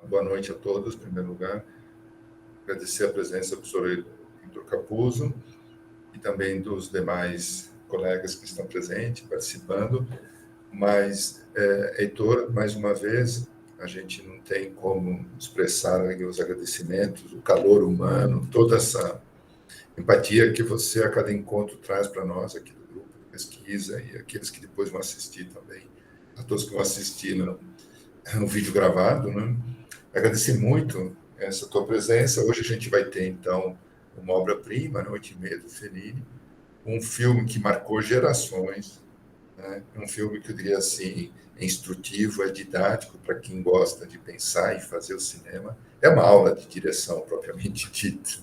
boa noite a todos, em primeiro lugar. Agradecer a presença do professor Heitor Capuzzo e também dos demais colegas que estão presentes, participando. Mas, Heitor, mais uma vez, a gente não tem como expressar os agradecimentos, o calor humano, toda essa empatia que você, a cada encontro, traz para nós aqui do grupo de pesquisa e aqueles que depois vão assistir também, a todos que vão assistir no vídeo gravado, né? Agradecer muito essa tua presença. Hoje a gente vai ter, então, uma obra-prima, né, 8h30 do Fellini, um filme que marcou gerações, né? Um filme que eu diria assim, é instrutivo, é didático para quem gosta de pensar e fazer o cinema. É uma aula de direção propriamente dita,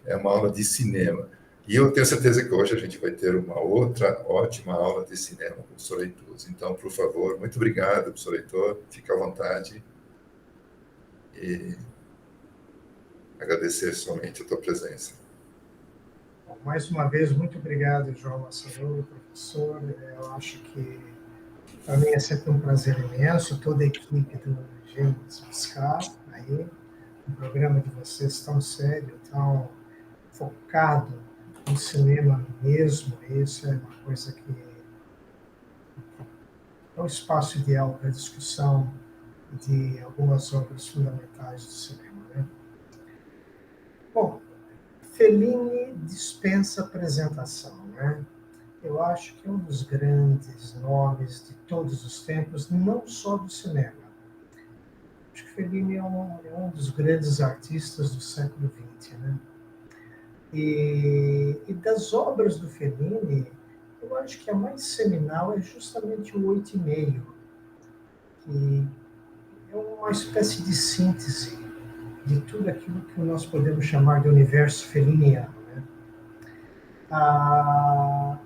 é uma aula de cinema. E eu tenho certeza que hoje a gente vai ter uma outra ótima aula de cinema com o professor Heitor. Então, por favor, muito obrigado, professor Heitor, fique à vontade. E agradecer somente a tua presença. Bom, mais uma vez, muito obrigado, João Massarouro, professor. Eu acho que para mim é sempre um prazer imenso, toda a equipe do Gênesis Fiscal, aí, um programa de vocês tão sério, tão focado no cinema mesmo, isso é uma coisa que é um espaço ideal para discussão de algumas obras fundamentais do cinema, né? Bom, Fellini dispensa apresentação, né? Eu acho que é um dos grandes nomes de todos os tempos, não só do cinema. Acho que Fellini é um dos grandes artistas do século XX, né? E das obras do Fellini, eu acho que a mais seminal é justamente o 8h30, que é uma espécie de síntese de tudo aquilo que nós podemos chamar de universo felliniano, né?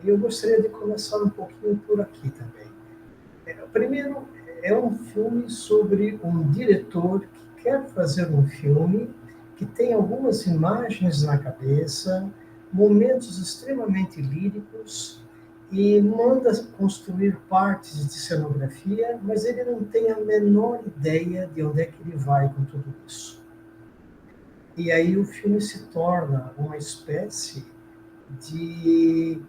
Eu gostaria de começar um pouquinho por aqui também. Primeiro, é um filme sobre um diretor que quer fazer um filme que tem algumas imagens na cabeça, momentos extremamente líricos, e manda construir partes de cenografia, mas ele não tem a menor ideia de onde é que ele vai com tudo isso. E aí o filme se torna uma espécie de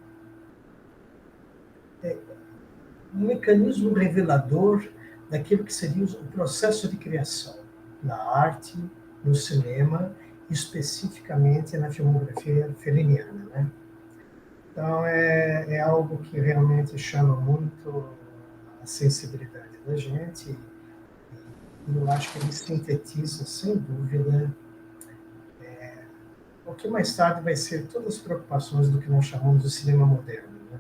um mecanismo revelador daquilo que seria o processo de criação na arte, no cinema, especificamente na filmografia felliniana, né? Então é algo que realmente chama muito a sensibilidade da gente, e eu acho que ele sintetiza, sem dúvida, o que mais tarde vai ser todas as preocupações do que nós chamamos de cinema moderno, né?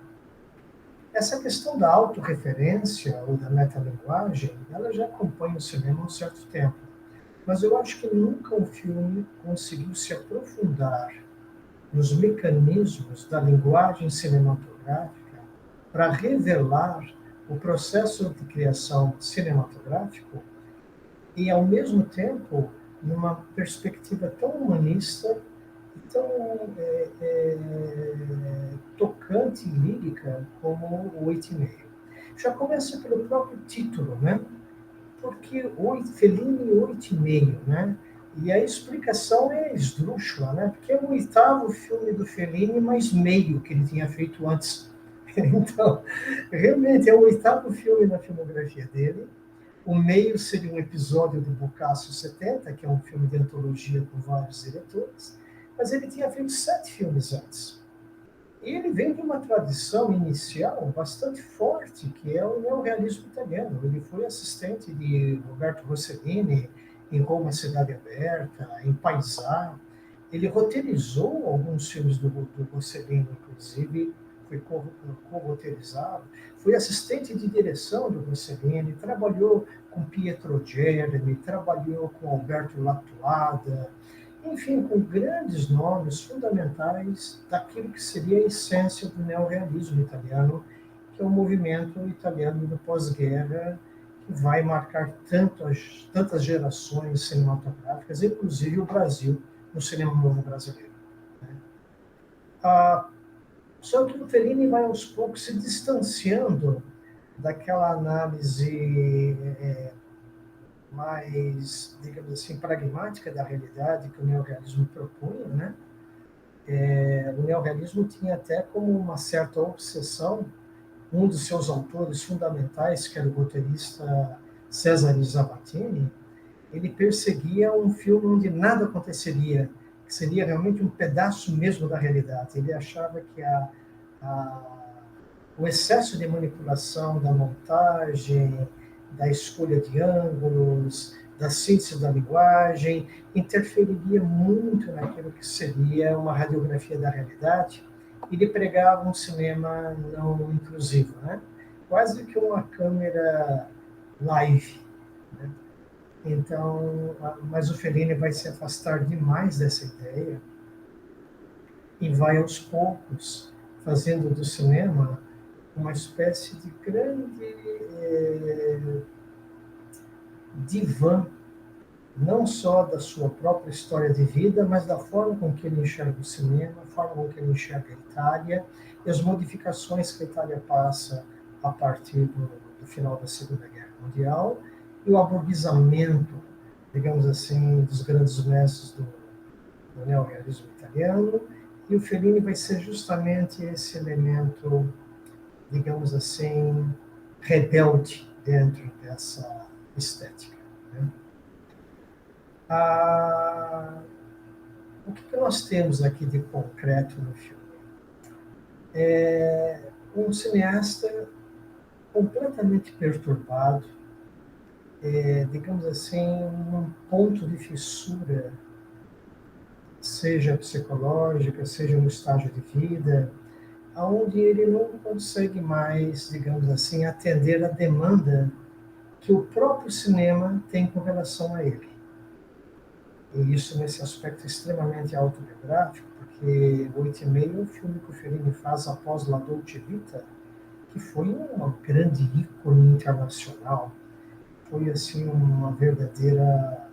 Essa questão da autorreferência ou da metalinguagem, ela já acompanha o cinema há um certo tempo. Mas eu acho que nunca um filme conseguiu se aprofundar nos mecanismos da linguagem cinematográfica para revelar o processo de criação cinematográfico e, ao mesmo tempo, numa perspectiva tão humanista e tão tocante e lírica como o 8h30. Já começa pelo próprio título, né? Porque Fellini 8h30, né? E a explicação é esdrúxula, né? Porque é o 8º filme do Fellini, mais meio que ele tinha feito antes. Então, realmente é o 8º filme na filmografia dele. O meio seria um episódio de Boccaccio 70, que é um filme de antologia com vários diretores, mas ele tinha feito 7 filmes antes. E ele vem de uma tradição inicial bastante forte, que é o neorrealismo italiano. Ele foi assistente de Roberto Rossellini em Roma, Cidade Aberta, em Paisà. Ele roteirizou alguns filmes do Rossellini, inclusive, foi co-roteirizado. Foi assistente de direção do Rossellini, trabalhou com Pietro Germi, trabalhou com Alberto Lattuada, enfim, com grandes nomes fundamentais daquilo que seria a essência do neorrealismo italiano, que é o movimento italiano do pós-guerra, que vai marcar tantas gerações cinematográficas, inclusive o Brasil, no cinema novo brasileiro, né? Só que o Fellini vai aos poucos se distanciando daquela análise mais, digamos assim, pragmática da realidade que o neorrealismo propunha, né? O neorrealismo tinha até como uma certa obsessão, um dos seus autores fundamentais, que era o roteirista Cesare Zavattini, ele perseguia um filme onde nada aconteceria, que seria realmente um pedaço mesmo da realidade. Ele achava que a, o excesso de manipulação da montagem, da escolha de ângulos, da síntese da linguagem, interferiria muito naquilo que seria uma radiografia da realidade. Ele pregava um cinema não inclusivo, né? Quase que uma câmera live, né? Então, mas o Fellini vai se afastar demais dessa ideia e vai aos poucos fazendo do cinema uma espécie de grande divã, não só da sua própria história de vida, mas da forma com que ele enxerga o cinema, a forma com que ele enxerga a Itália e as modificações que a Itália passa a partir do final da Segunda Guerra Mundial e o aburguesamento, digamos assim, dos grandes mestres do neorrealismo italiano. E o Fellini vai ser justamente esse elemento, digamos assim, rebelde dentro dessa estética, né? Ah, o que nós temos aqui de concreto no filme? É um cineasta completamente perturbado, digamos assim, num ponto de fissura, seja psicológica, seja no estágio de vida, onde ele não consegue mais, digamos assim, atender a demanda que o próprio cinema tem com relação a ele. E isso nesse aspecto extremamente autobiográfico, porque o Oito e Meio é um filme que o Fellini faz após La Dolce Vita, que foi uma grande ícone internacional, foi assim uma verdadeira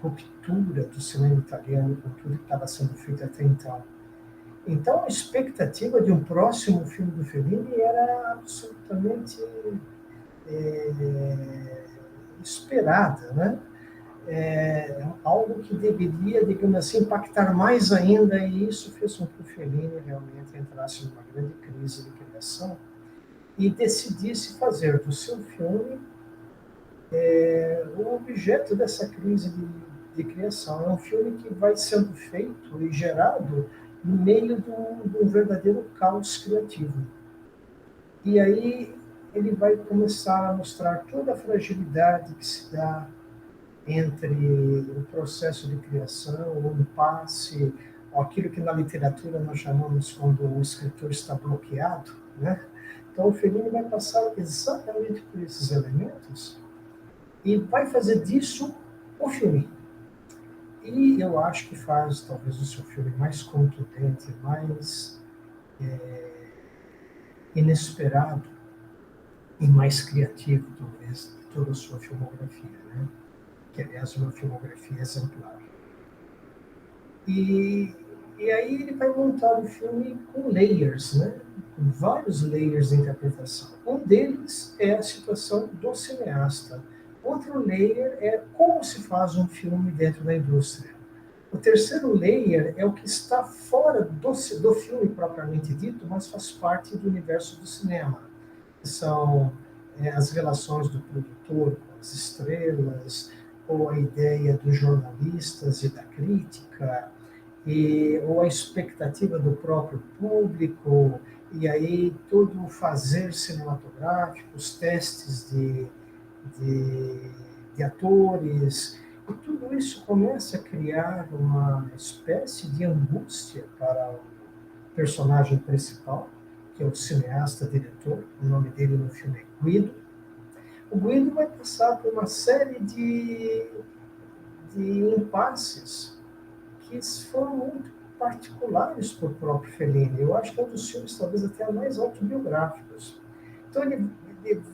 ruptura do cinema italiano com tudo que estava sendo feito até então. Então a expectativa de um próximo filme do Fellini era absolutamente é, esperada, né? Algo que deveria, digamos assim, impactar mais ainda, e isso fez com que o Fellini realmente entrasse numa grande crise de criação e decidisse fazer do seu filme o objeto dessa crise de criação. É um filme que vai sendo feito e gerado no meio de um verdadeiro caos criativo. E aí ele vai começar a mostrar toda a fragilidade que se dá entre o processo de criação, o impasse, ou aquilo que na literatura nós chamamos quando o escritor está bloqueado, né? Então o Fellini vai passar exatamente por esses elementos e vai fazer disso o filme. E eu acho que faz talvez o seu filme mais contundente, mais inesperado e mais criativo, talvez, de toda a sua filmografia, né? Que, aliás, é uma filmografia exemplar. E, e aí ele vai montar o filme com layers, né? Com vários layers de interpretação. Um deles é a situação do cineasta. Outro layer é como se faz um filme dentro da indústria. O terceiro layer é o que está fora do filme propriamente dito, mas faz parte do universo do cinema. São as relações do produtor com as estrelas, ou a ideia dos jornalistas e da crítica, ou a expectativa do próprio público, e aí todo o fazer cinematográfico, os testes de, de atores, e tudo isso começa a criar uma espécie de angústia para o personagem principal, que é o cineasta diretor, o nome dele no filme é Guido. O Guido vai passar por uma série de impasses que foram muito particulares para o próprio Fellini. Eu acho que é um dos filmes talvez até mais autobiográficos. Então ele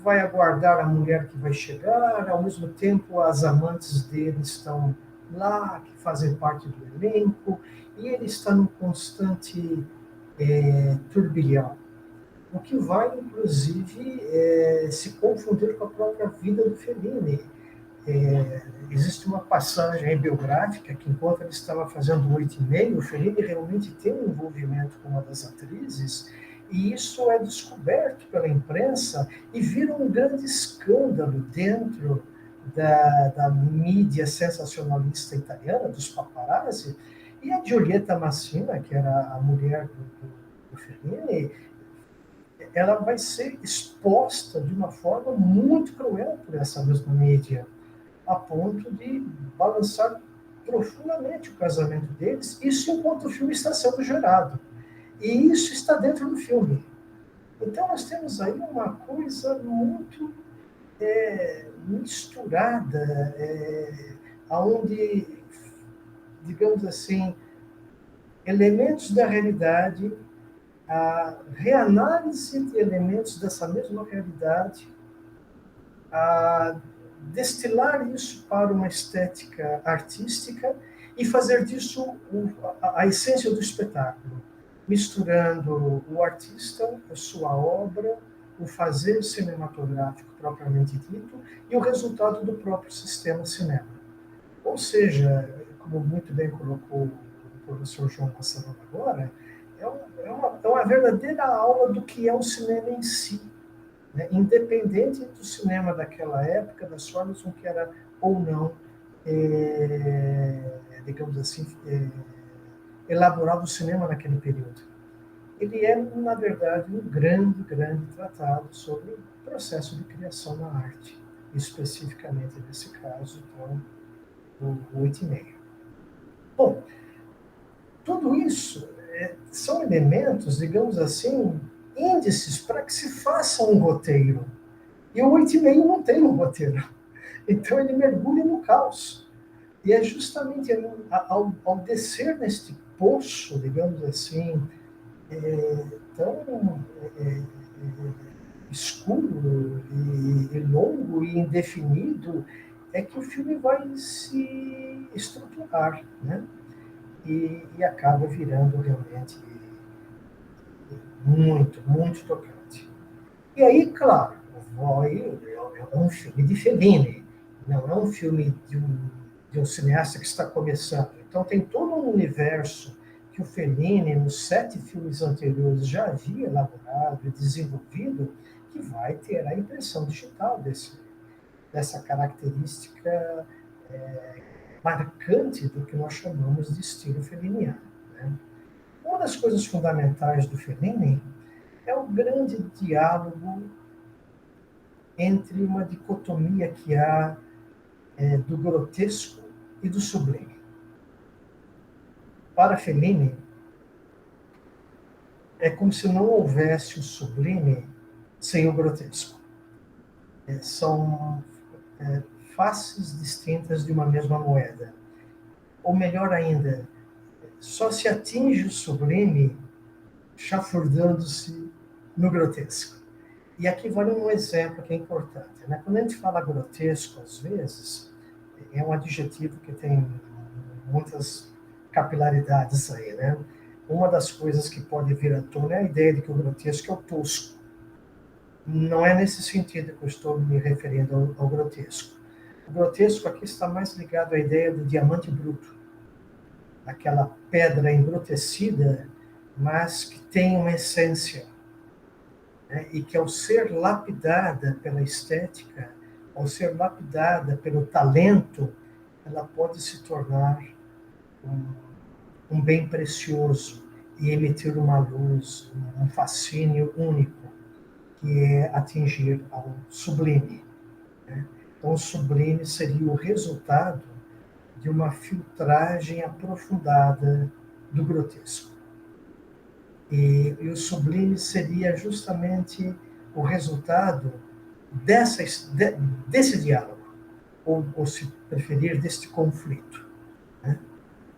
vai aguardar a mulher que vai chegar, ao mesmo tempo as amantes dele estão lá, que fazem parte do elenco, e ele está num constante turbilhão, o que vai, inclusive, se confundir com a própria vida do Fellini. Existe uma passagem biográfica que, enquanto ele estava fazendo o 8,5, o Fellini realmente tem um envolvimento com uma das atrizes, e isso é descoberto pela imprensa e vira um grande escândalo dentro da mídia sensacionalista italiana, dos paparazzi, e a Giulietta Massina, que era a mulher do Fellini, ela vai ser exposta de uma forma muito cruel por essa mesma mídia, a ponto de balançar profundamente o casamento deles, isso enquanto o filme está sendo gerado. E isso está dentro do filme. Então nós temos aí uma coisa muito misturada, onde, digamos assim, elementos da realidade, a reanálise de elementos dessa mesma realidade, a destilar isso para uma estética artística e fazer disso a essência do espetáculo, misturando o artista, a sua obra, o fazer cinematográfico propriamente dito e o resultado do próprio sistema cinema. Ou seja, como muito bem colocou o professor João Massarão agora, é uma verdadeira aula do que é o cinema em si, né? Independente do cinema daquela época, das formas com que era ou não, digamos assim, elaborado o cinema naquele período. Ele é, na verdade, um grande, grande tratado sobre o processo de criação na arte, especificamente nesse caso, então, o 8,5. Bom, tudo isso são elementos, digamos assim, índices para que se faça um roteiro. E o 8,5 não tem um roteiro. Então ele mergulha no caos. E é justamente ao descer neste poço, digamos assim, tão escuro e longo e indefinido, é que o filme vai se estruturar, né? E acaba virando realmente muito, muito tocante. E aí, claro, é um filme de Fellini, não é um filme de um cineasta que está começando. Então tem todo um universo que o Fellini, nos 7 filmes anteriores, já havia elaborado e desenvolvido, que vai ter a impressão digital dessa característica marcante do que nós chamamos de estilo felliniano, né? Uma das coisas fundamentais do Fellini é o grande diálogo entre uma dicotomia que há do grotesco e do sublime. Para Fellini, é como se não houvesse o sublime sem o grotesco. São faces distintas de uma mesma moeda. Ou melhor ainda, só se atinge o sublime chafurdando-se no grotesco. E aqui vale um exemplo que é importante, né? Quando a gente fala grotesco, às vezes, é um adjetivo que tem muitas capilaridades aí, né? Uma das coisas que pode vir à tona é a ideia de que o grotesco é o tosco. Não é nesse sentido que eu estou me referindo ao grotesco. O grotesco aqui está mais ligado à ideia do diamante bruto, aquela pedra embrutecida, mas que tem uma essência, né? E que ao ser lapidada pela estética, ao ser lapidada pelo talento, ela pode se tornar um bem precioso e emitir uma luz, um fascínio único, que é atingir ao sublime, né? Então, o sublime seria o resultado de uma filtragem aprofundada do grotesco. E o sublime seria justamente o resultado desse diálogo, ou se preferir, deste conflito, né?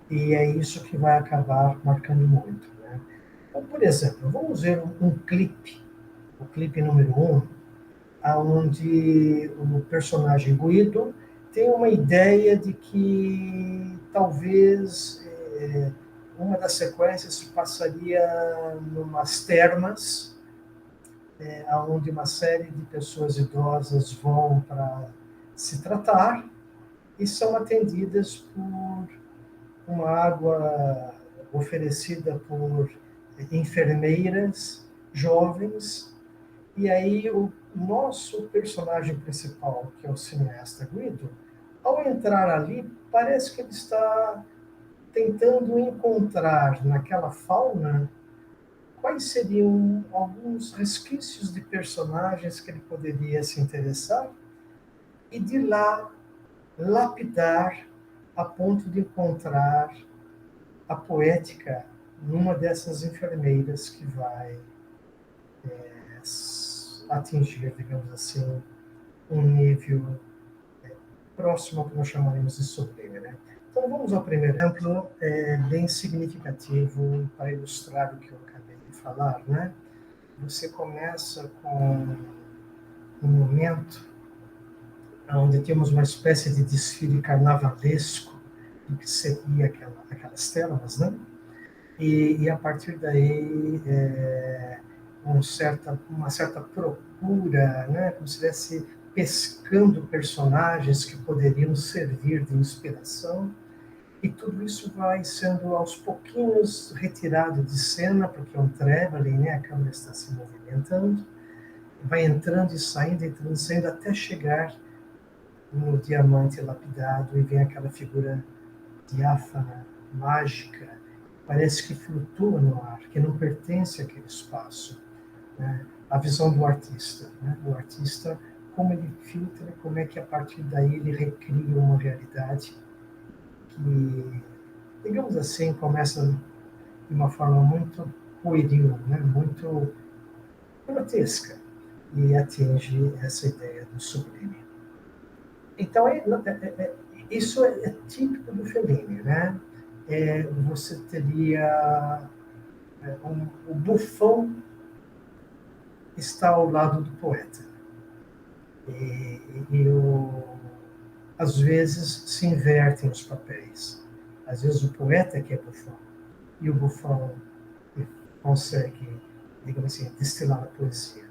E é isso que vai acabar marcando muito, né? Então, por exemplo, vamos ver um clipe, o clipe número 1, onde o personagem Guido tem uma ideia de que talvez uma das sequências se passaria numas termas, onde uma série de pessoas idosas vão para se tratar e são atendidas por uma água oferecida por enfermeiras jovens. E aí o nosso personagem principal, que é o cineasta Guido, ao entrar ali, parece que ele está tentando encontrar naquela fauna quais seriam alguns resquícios de personagens que ele poderia se interessar e de lá lapidar a ponto de encontrar a poética numa dessas enfermeiras que vai atingir, digamos assim, um nível próximo ao que nós chamaremos de sublime, né? Então vamos ao primeiro exemplo, bem significativo para ilustrar o que eu acabei de falar, né? Você começa com um momento onde temos uma espécie de desfile carnavalesco do que seria aquelas telas, né? E a partir daí uma certa procura, né? Como se estivesse pescando personagens que poderiam servir de inspiração, e tudo isso vai sendo aos pouquinhos retirado de cena, porque é um traveling, né? A câmera está se movimentando, vai entrando e saindo, até chegar no diamante lapidado e vem aquela figura diáfana, mágica, parece que flutua no ar, que não pertence àquele espaço, né? A visão do artista, né? O artista, como ele filtra, como é que a partir daí ele recria uma realidade que, digamos assim, começa de uma forma muito pueril, né? Muito grotesca, e atinge essa ideia do sublime. Então, isso é típico do Fellini, né? Você teria o bufão está ao lado do poeta. Às vezes se invertem os papéis. Às vezes o poeta é que é bufão, e o bufão consegue, digamos assim, destilar a poesia.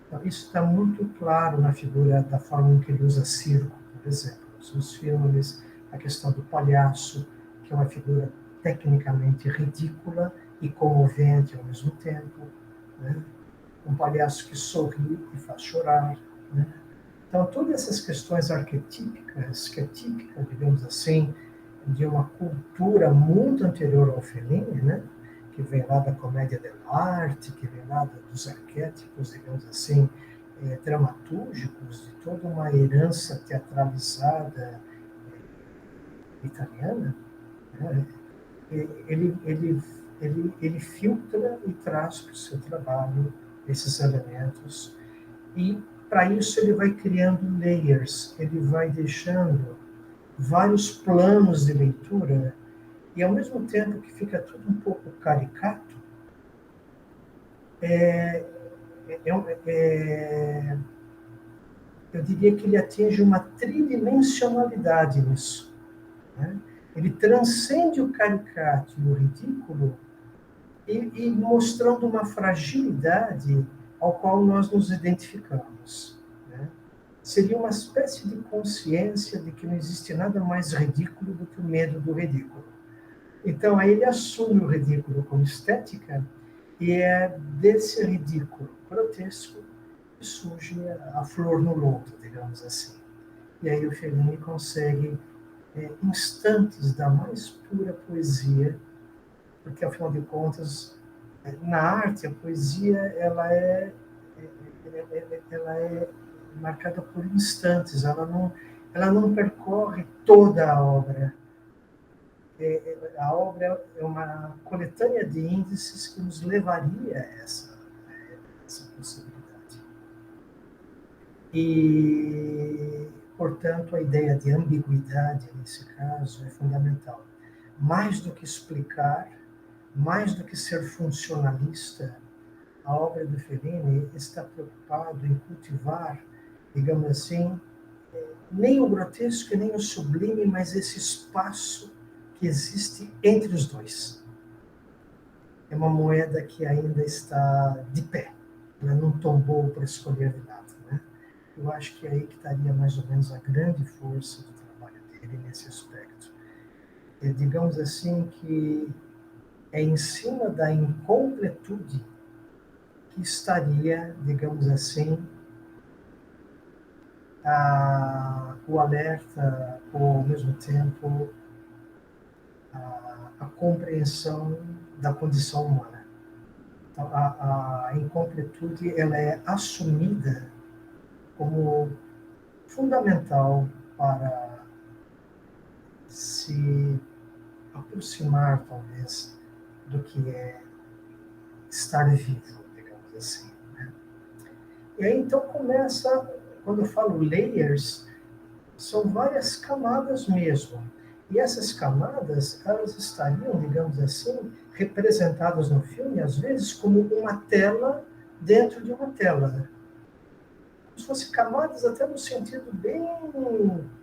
Então, isso está muito claro na figura da forma em que ele usa circo, por exemplo. Nos filmes, a questão do palhaço, que é uma figura tecnicamente ridícula e comovente ao mesmo tempo, né? Um palhaço que sorri e faz chorar, né? Então, todas essas questões arquetípicas, que é típica, digamos assim, de uma cultura muito anterior ao Fellini, né? Que vem lá da comédia dell'arte, que vem lá dos arquétipos, digamos assim, dramatúrgicos, de toda uma herança teatralizada italiana, né? Ele filtra e traz para o seu trabalho esses elementos, e para isso ele vai criando layers, ele vai deixando vários planos de leitura, e ao mesmo tempo que fica tudo um pouco caricato, eu diria que ele atinge uma tridimensionalidade nisso, né? Ele transcende o caricato e o ridículo e mostrando uma fragilidade ao qual nós nos identificamos, né? Seria uma espécie de consciência de que não existe nada mais ridículo do que o medo do ridículo. Então, aí ele assume o ridículo como estética, e é desse ridículo grotesco que surge a flor no loto, digamos assim. E aí o Fellini consegue instantes da mais pura poesia, porque, afinal de contas, na arte, a poesia ela é marcada por instantes, ela não percorre toda a obra. A obra é uma coletânea de índices que nos levaria a essa possibilidade. E, portanto, a ideia de ambiguidade, nesse caso, é fundamental. Mais do que explicar, mais do que ser funcionalista, a obra do Fellini está preocupado em cultivar, digamos assim, nem o grotesco e nem o sublime, mas esse espaço que existe entre os dois. É uma moeda que ainda está de pé, ela não tombou para escolher de lado, né? Eu acho que é aí que estaria mais ou menos a grande força do trabalho dele nesse aspecto. Digamos assim que é em cima da incompletude que estaria, digamos assim, o alerta, ou ao mesmo tempo a compreensão da condição humana. Então, a incompletude ela é assumida como fundamental para se aproximar, talvez, do que é estar vivo, digamos assim. Né? E aí, então, começa, quando eu falo layers, são várias camadas mesmo. E essas camadas, elas estariam, digamos assim, representadas no filme, às vezes, como uma tela dentro de uma tela. Né? Como se fossem camadas até no sentido bem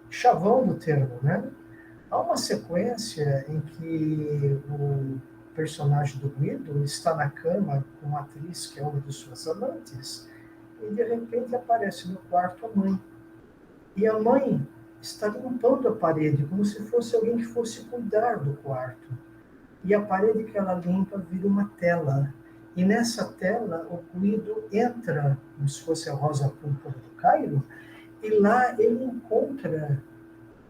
chavão do termo, né? Há uma sequência em que o personagem do Guido está na cama com uma atriz que é uma de suas amantes, e de repente aparece no quarto a mãe. E a mãe está limpando a parede, como se fosse alguém que fosse cuidar do quarto. E a parede que ela limpa vira uma tela. E nessa tela, o Guido entra, como se fosse a Rosa Púrpura do Cairo, e lá ele encontra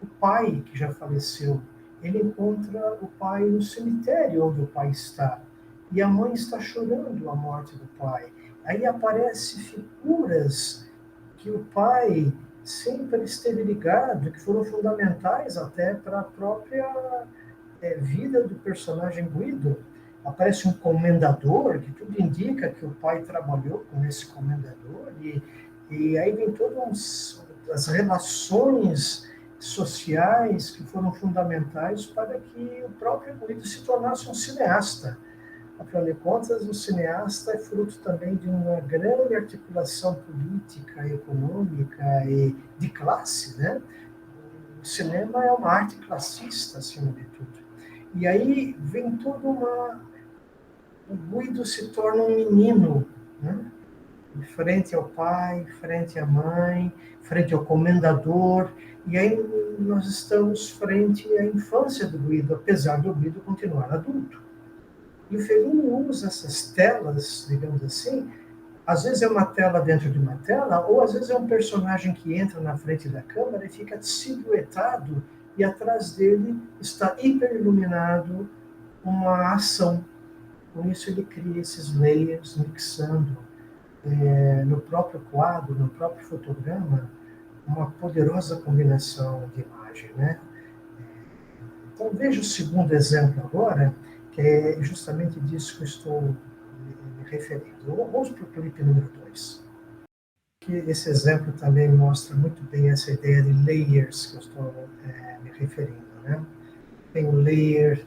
o pai que já faleceu. Ele encontra o pai no cemitério onde o pai está. E a mãe está chorando a morte do pai. Aí aparecem figuras que o pai sempre esteve ligado, que foram fundamentais até para a própria vida do personagem Guido. Aparece um comendador, que tudo indica que o pai trabalhou com esse comendador, e aí vem todas as relações sociais que foram fundamentais para que o próprio Guido se tornasse um cineasta. Afinal de contas, o cineasta é fruto também de uma grande articulação política, econômica e de classe, né? O cinema é uma arte classista, acima de tudo. E aí vem toda uma... O Guido se torna um menino, né? Frente ao pai, frente à mãe, frente ao comendador, e aí nós estamos frente à infância do Guido, apesar do Guido continuar adulto. E o Fellini usa essas telas, digamos assim, às vezes é uma tela dentro de uma tela, ou às vezes é um personagem que entra na frente da câmera e fica silhuetado, e atrás dele está hiperiluminado uma ação. Com isso ele cria esses layers, mixando no próprio quadro, no próprio fotograma, uma poderosa combinação de imagem, né? Então veja o segundo exemplo agora, que é justamente disso que eu estou me referindo. Vamos para o clipe número 2. Que esse exemplo também mostra muito bem essa ideia de layers que eu estou me referindo, né? Tem o layer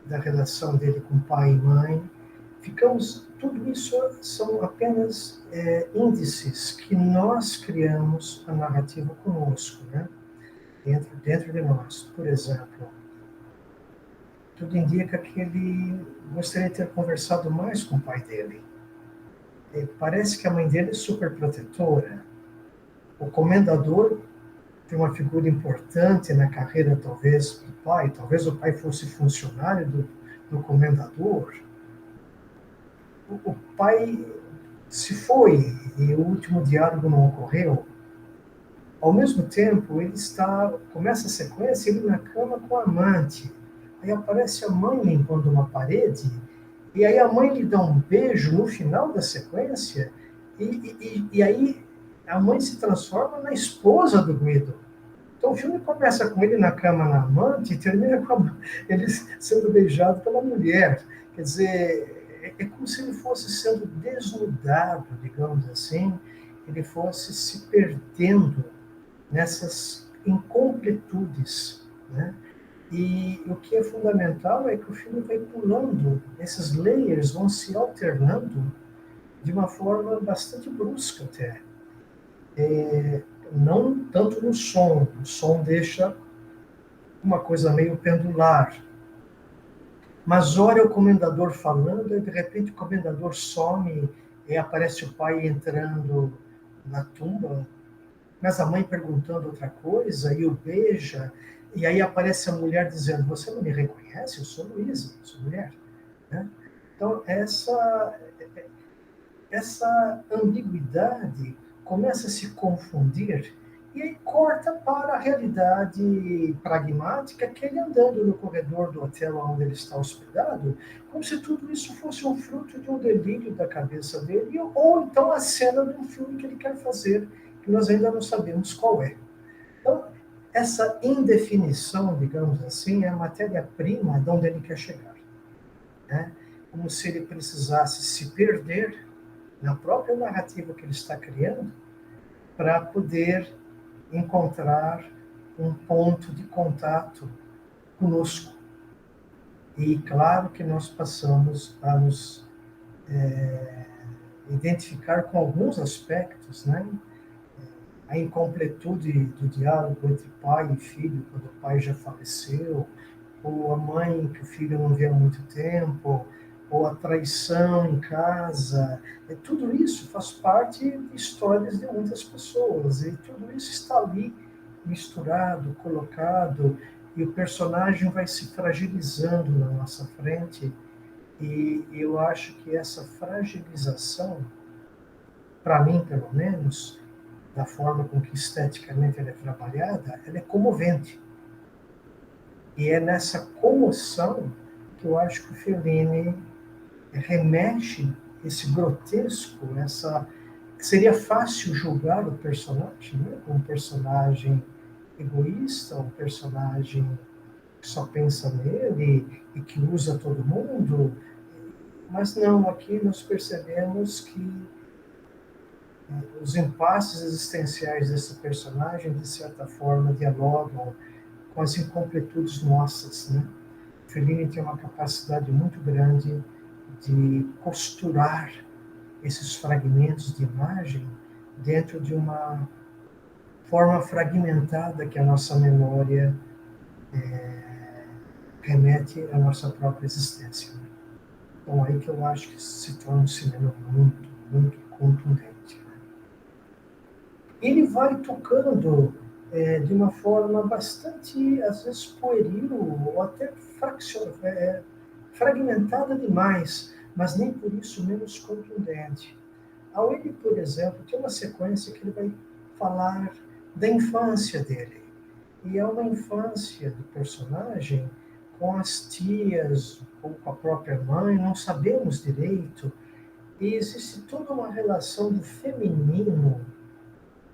da relação dele com pai e mãe. Tudo isso são apenas índices que nós criamos a narrativa conosco, né? Dentro de nós. Por exemplo, tudo indica que ele gostaria de ter conversado mais com o pai dele. Parece que a mãe dele é super protetora. O comendador tem uma figura importante na carreira, talvez, do pai. Talvez o pai fosse funcionário do comendador. O pai se foi e o último diálogo não ocorreu. Ao mesmo tempo, começa a sequência, ele na cama com a amante. Aí aparece a mãe limpando uma parede, e aí a mãe lhe dá um beijo no final da sequência, e aí a mãe se transforma na esposa do Guido. Então o filme começa com ele na cama na amante e termina com ele sendo beijado pela mulher. Quer dizer, é como se ele fosse sendo desnudado, digamos assim, ele fosse se perdendo nessas incompletudes, né? E o que é fundamental é que o filme vai pulando, esses layers vão se alternando de uma forma bastante brusca até. Não tanto no som, o som deixa uma coisa meio pendular. Mas ora é o comendador falando, e de repente o comendador some, e aparece o pai entrando na tumba, mas a mãe perguntando outra coisa, e o beija, e aí aparece a mulher dizendo, você não me reconhece? Eu sou Luísa, eu sou mulher. Né? Então, essa ambiguidade começa a se confundir e aí corta para a realidade pragmática, que ele andando no corredor do hotel onde ele está hospedado, como se tudo isso fosse um fruto de um delírio da cabeça dele, ou então a cena de um filme que ele quer fazer, que nós ainda não sabemos qual é. Então, essa indefinição, digamos assim, é a matéria-prima de onde ele quer chegar. Né? Como se ele precisasse se perder na própria narrativa que ele está criando, para poder encontrar um ponto de contato conosco. E claro que nós passamos a nos identificar com alguns aspectos, né? A incompletude do diálogo entre pai e filho, quando o pai já faleceu, ou a mãe que o filho não vê há muito tempo, ou a traição em casa. Tudo isso faz parte de histórias de muitas pessoas, e tudo isso está ali misturado, colocado, e o personagem vai se fragilizando na nossa frente, e eu acho que essa fragilização, para mim pelo menos, da forma com que esteticamente ela é trabalhada, ela é comovente. E é nessa comoção que eu acho que o Fellini remexe esse grotesco, essa seria fácil julgar o personagem, né? Um personagem egoísta, um personagem que só pensa nele e que usa todo mundo, mas não, aqui nós percebemos que os impasses existenciais desse personagem, de certa forma, dialogam com as incompletudes nossas, né? Fellini tem uma capacidade muito grande de costurar esses fragmentos de imagem dentro de uma forma fragmentada que a nossa memória remete à nossa própria existência. Então, aí que eu acho que se torna um cinema muito, muito contundente. Ele vai tocando de uma forma bastante, às vezes, pueril, ou até fragmentada demais, mas nem por isso menos contundente. Ao ele, por exemplo, tem uma sequência que ele vai falar da infância dele. E é uma infância do personagem com as tias ou com a própria mãe, não sabemos direito. E existe toda uma relação do feminino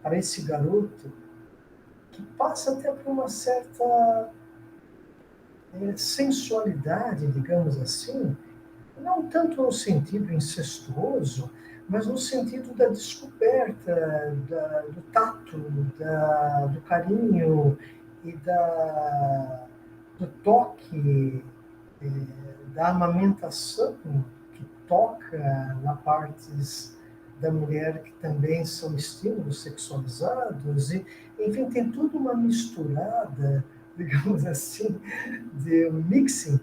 para esse garoto que passa até por uma certa sensualidade, digamos assim, não tanto no sentido incestuoso, mas no sentido da descoberta, do tato, do carinho e do toque, da amamentação que toca na partes da mulher que também são estímulos sexualizados, e, enfim, tem tudo uma misturada, digamos assim, de um mixing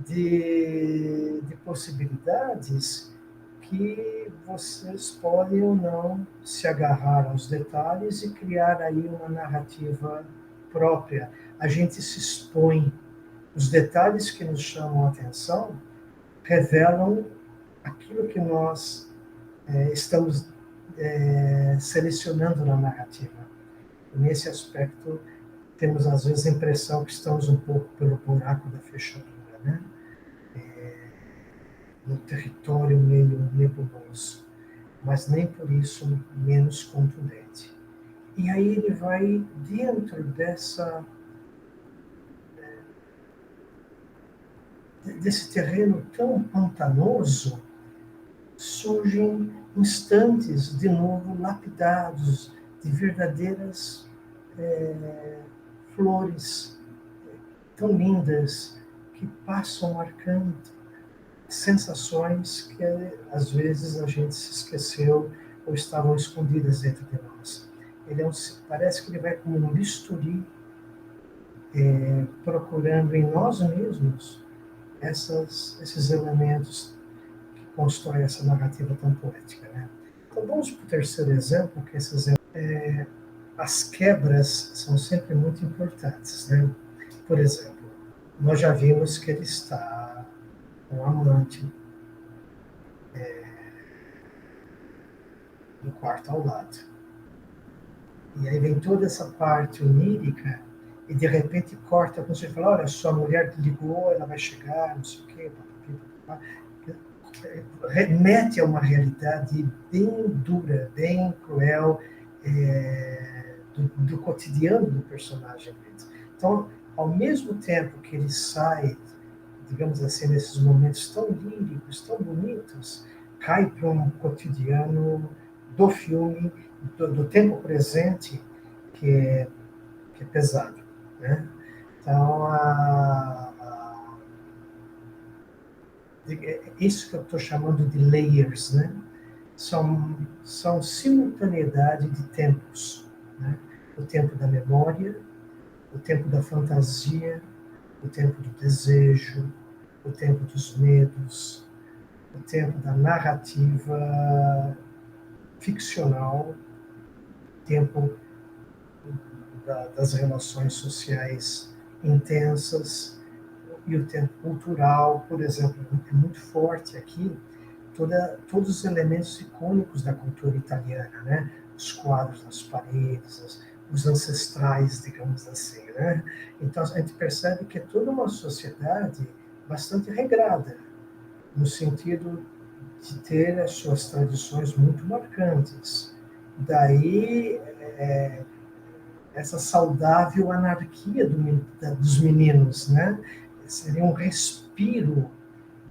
de possibilidades que vocês podem ou não se agarrar aos detalhes e criar aí uma narrativa própria. A gente se expõe. Os detalhes que nos chamam a atenção revelam aquilo que nós estamos selecionando na narrativa. E nesse aspecto, temos às vezes a impressão que estamos um pouco pelo buraco da fechadura, né? No território meio nebuloso, mas nem por isso menos contundente. E aí ele vai dentro desse terreno tão pantanoso, surgem instantes de novo lapidados de verdadeiras flores tão lindas que passam marcando sensações que às vezes a gente se esqueceu ou estavam escondidas dentro de nós. Parece que ele vai como um bisturi procurando em nós mesmos esses elementos que constroem essa narrativa tão poética, né? Então, vamos para o terceiro exemplo, que esse exemplo as quebras são sempre muito importantes, né? Por exemplo, nós já vimos que ele está com um amante no quarto ao lado. E aí vem toda essa parte onírica e de repente corta quando você fala, olha, sua mulher ligou, ela vai chegar, não sei o quê, remete a uma realidade bem dura, bem cruel, do cotidiano do personagem. Então, ao mesmo tempo que ele sai, digamos assim, nesses momentos tão líricos, tão bonitos, cai para um cotidiano do filme, do tempo presente, que é pesado, né? Então, isso que eu estou chamando de layers, né? São simultaneidade de tempos, né? O tempo da memória, o tempo da fantasia, o tempo do desejo, o tempo dos medos, o tempo da narrativa ficcional, o tempo das relações sociais intensas e o tempo cultural, por exemplo, é muito forte aqui todos os elementos icônicos da cultura italiana, né? Os quadros nas paredes, os ancestrais, digamos assim, né? Então a gente percebe que é toda uma sociedade bastante regrada, no sentido de ter as suas tradições muito marcantes. Daí essa saudável anarquia dos meninos, né? Seria um respiro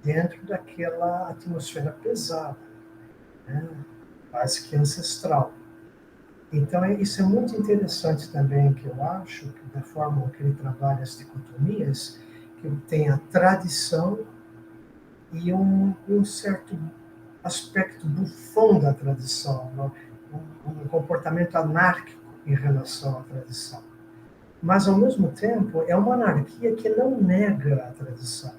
dentro daquela atmosfera pesada, né? Quase que ancestral. Então, isso é muito interessante também, que eu acho, que da forma que ele trabalha as dicotomias, que ele tem a tradição e um certo aspecto bufão da tradição, um comportamento anárquico em relação à tradição. Mas, ao mesmo tempo, é uma anarquia que não nega a tradição.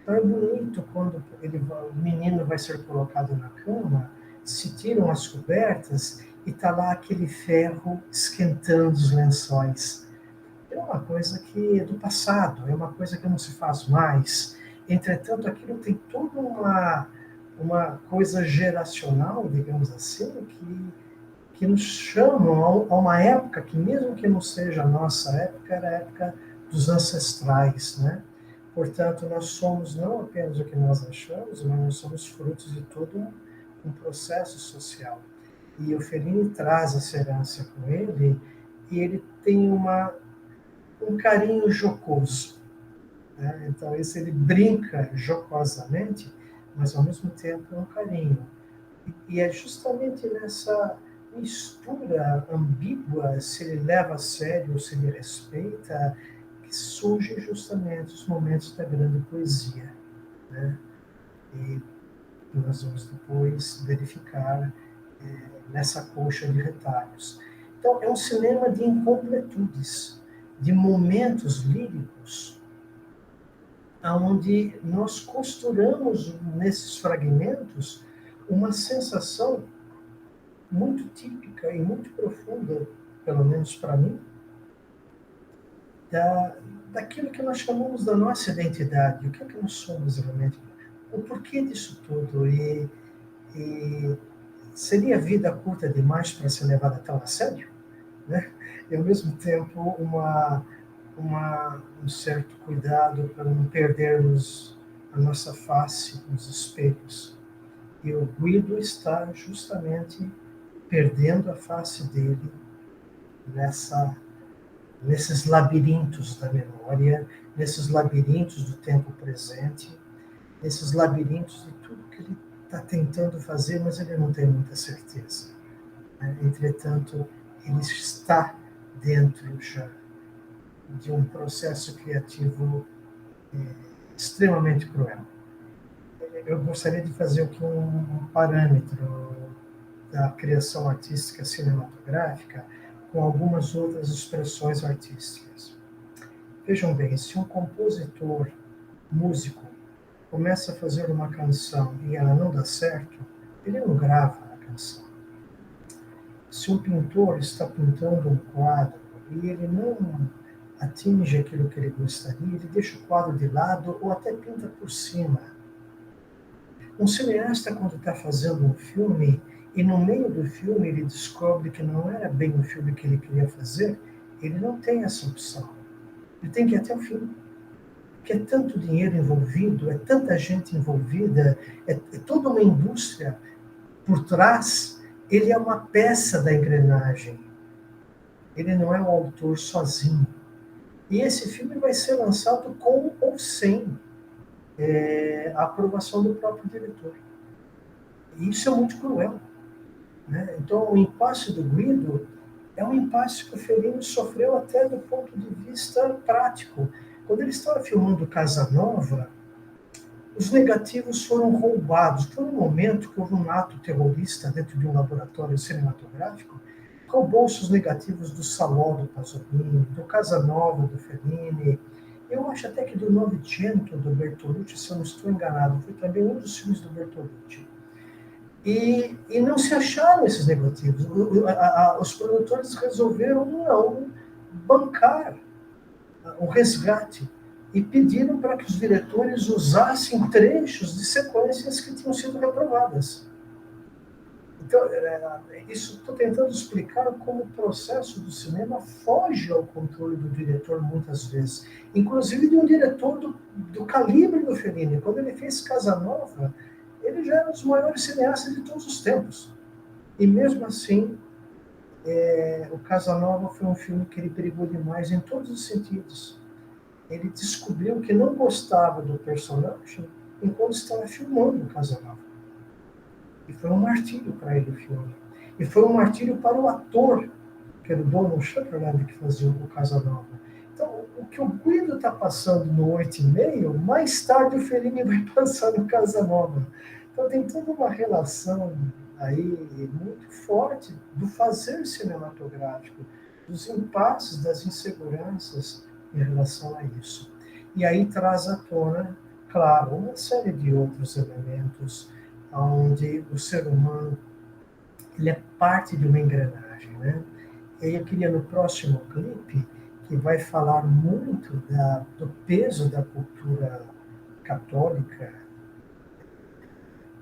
Então é bonito quando o menino vai ser colocado na cama, se tiram as cobertas e está lá aquele ferro esquentando os lençóis. É uma coisa que é do passado, é uma coisa que não se faz mais. Entretanto, aquilo tem toda uma coisa geracional, digamos assim, que nos chamam a uma época que, mesmo que não seja a nossa época, era a época dos ancestrais, né? Portanto, nós somos não apenas o que nós achamos, mas nós somos frutos de todo um processo social. E o Fellini traz essa herança com ele, e ele tem um carinho jocoso, né? Então, isso ele brinca jocosamente, mas ao mesmo tempo é um carinho. E é justamente nessa mistura ambígua, se ele leva a sério ou se ele respeita, que surgem justamente os momentos da grande poesia, né? E nós vamos depois verificar nessa coxa de retalhos. Então, é um cinema de incompletudes, de momentos líricos, onde nós costuramos nesses fragmentos uma sensação muito típica e muito profunda, pelo menos para mim, daquilo que nós chamamos da nossa identidade, o que é que nós somos realmente, o porquê disso tudo, e seria a vida curta demais para ser levada tão a sério, né? E ao mesmo tempo um certo cuidado para não perdermos a nossa face nos espelhos. E o Guido está justamente perdendo a face dele nesses labirintos da memória, nesses labirintos do tempo presente, nesses labirintos de tudo que ele está tentando fazer, mas ele não tem muita certeza, né? Entretanto, ele está dentro já de um processo criativo extremamente cruel. Eu gostaria de fazer aqui um parâmetro da criação artística cinematográfica com algumas outras expressões artísticas. Vejam bem, se um compositor, músico, começa a fazer uma canção e ela não dá certo, ele não grava a canção. se um pintor está pintando um quadro e ele não atinge aquilo que ele gostaria, ele deixa o quadro de lado ou até pinta por cima. Um cineasta, quando está fazendo um filme, e no meio do filme ele descobre que não era bem o filme que ele queria fazer, ele não tem essa opção. Ele tem que ir até o fim. Porque é tanto dinheiro envolvido, é tanta gente envolvida, é toda uma indústria por trás. Ele é uma peça da engrenagem. Ele não é um autor sozinho. E esse filme vai ser lançado com ou sem a aprovação do próprio diretor. E isso é muito cruel. Né? Então, o impasse do Guido é um impasse que o Fellini sofreu até do ponto de vista prático. Quando ele estava filmando Casa Nova, os negativos foram roubados. Foi um momento que houve um ato terrorista dentro de um laboratório cinematográfico, roubou-se os negativos do Salò do Pasolini, do Casa Nova do Fellini, eu acho até que do Novecento do Bertolucci, se eu não estou enganado, foi também um dos filmes do Bertolucci. E não se acharam esses negativos. Os produtores resolveram não bancar o resgate e pediram para que os diretores usassem trechos de sequências que tinham sido reprovadas. Então, isso estou tentando explicar como o processo do cinema foge ao controle do diretor muitas vezes. Inclusive de um diretor do calibre do Fellini. Quando ele fez Casa Nova, ele já era um dos maiores cineastas de todos os tempos. E mesmo assim, o Casa Nova foi um filme que ele brigou demais em todos os sentidos. Ele descobriu que não gostava do personagem enquanto estava filmando Casa Nova. E foi um martírio para ele o filme. E foi um martírio para o ator, que era o Donald Sutherland, que fazia o Casa Nova. Então, o que o Guido está passando no 8,5, mais tarde o Fellini vai passar no Casa Nova. Então, tem toda uma relação aí muito forte do fazer cinematográfico, dos impasses, das inseguranças em relação a isso. E aí traz à tona, claro, uma série de outros elementos onde o ser humano ele é parte de uma engrenagem, né? E eu queria no próximo clipe, que vai falar muito do peso da cultura católica,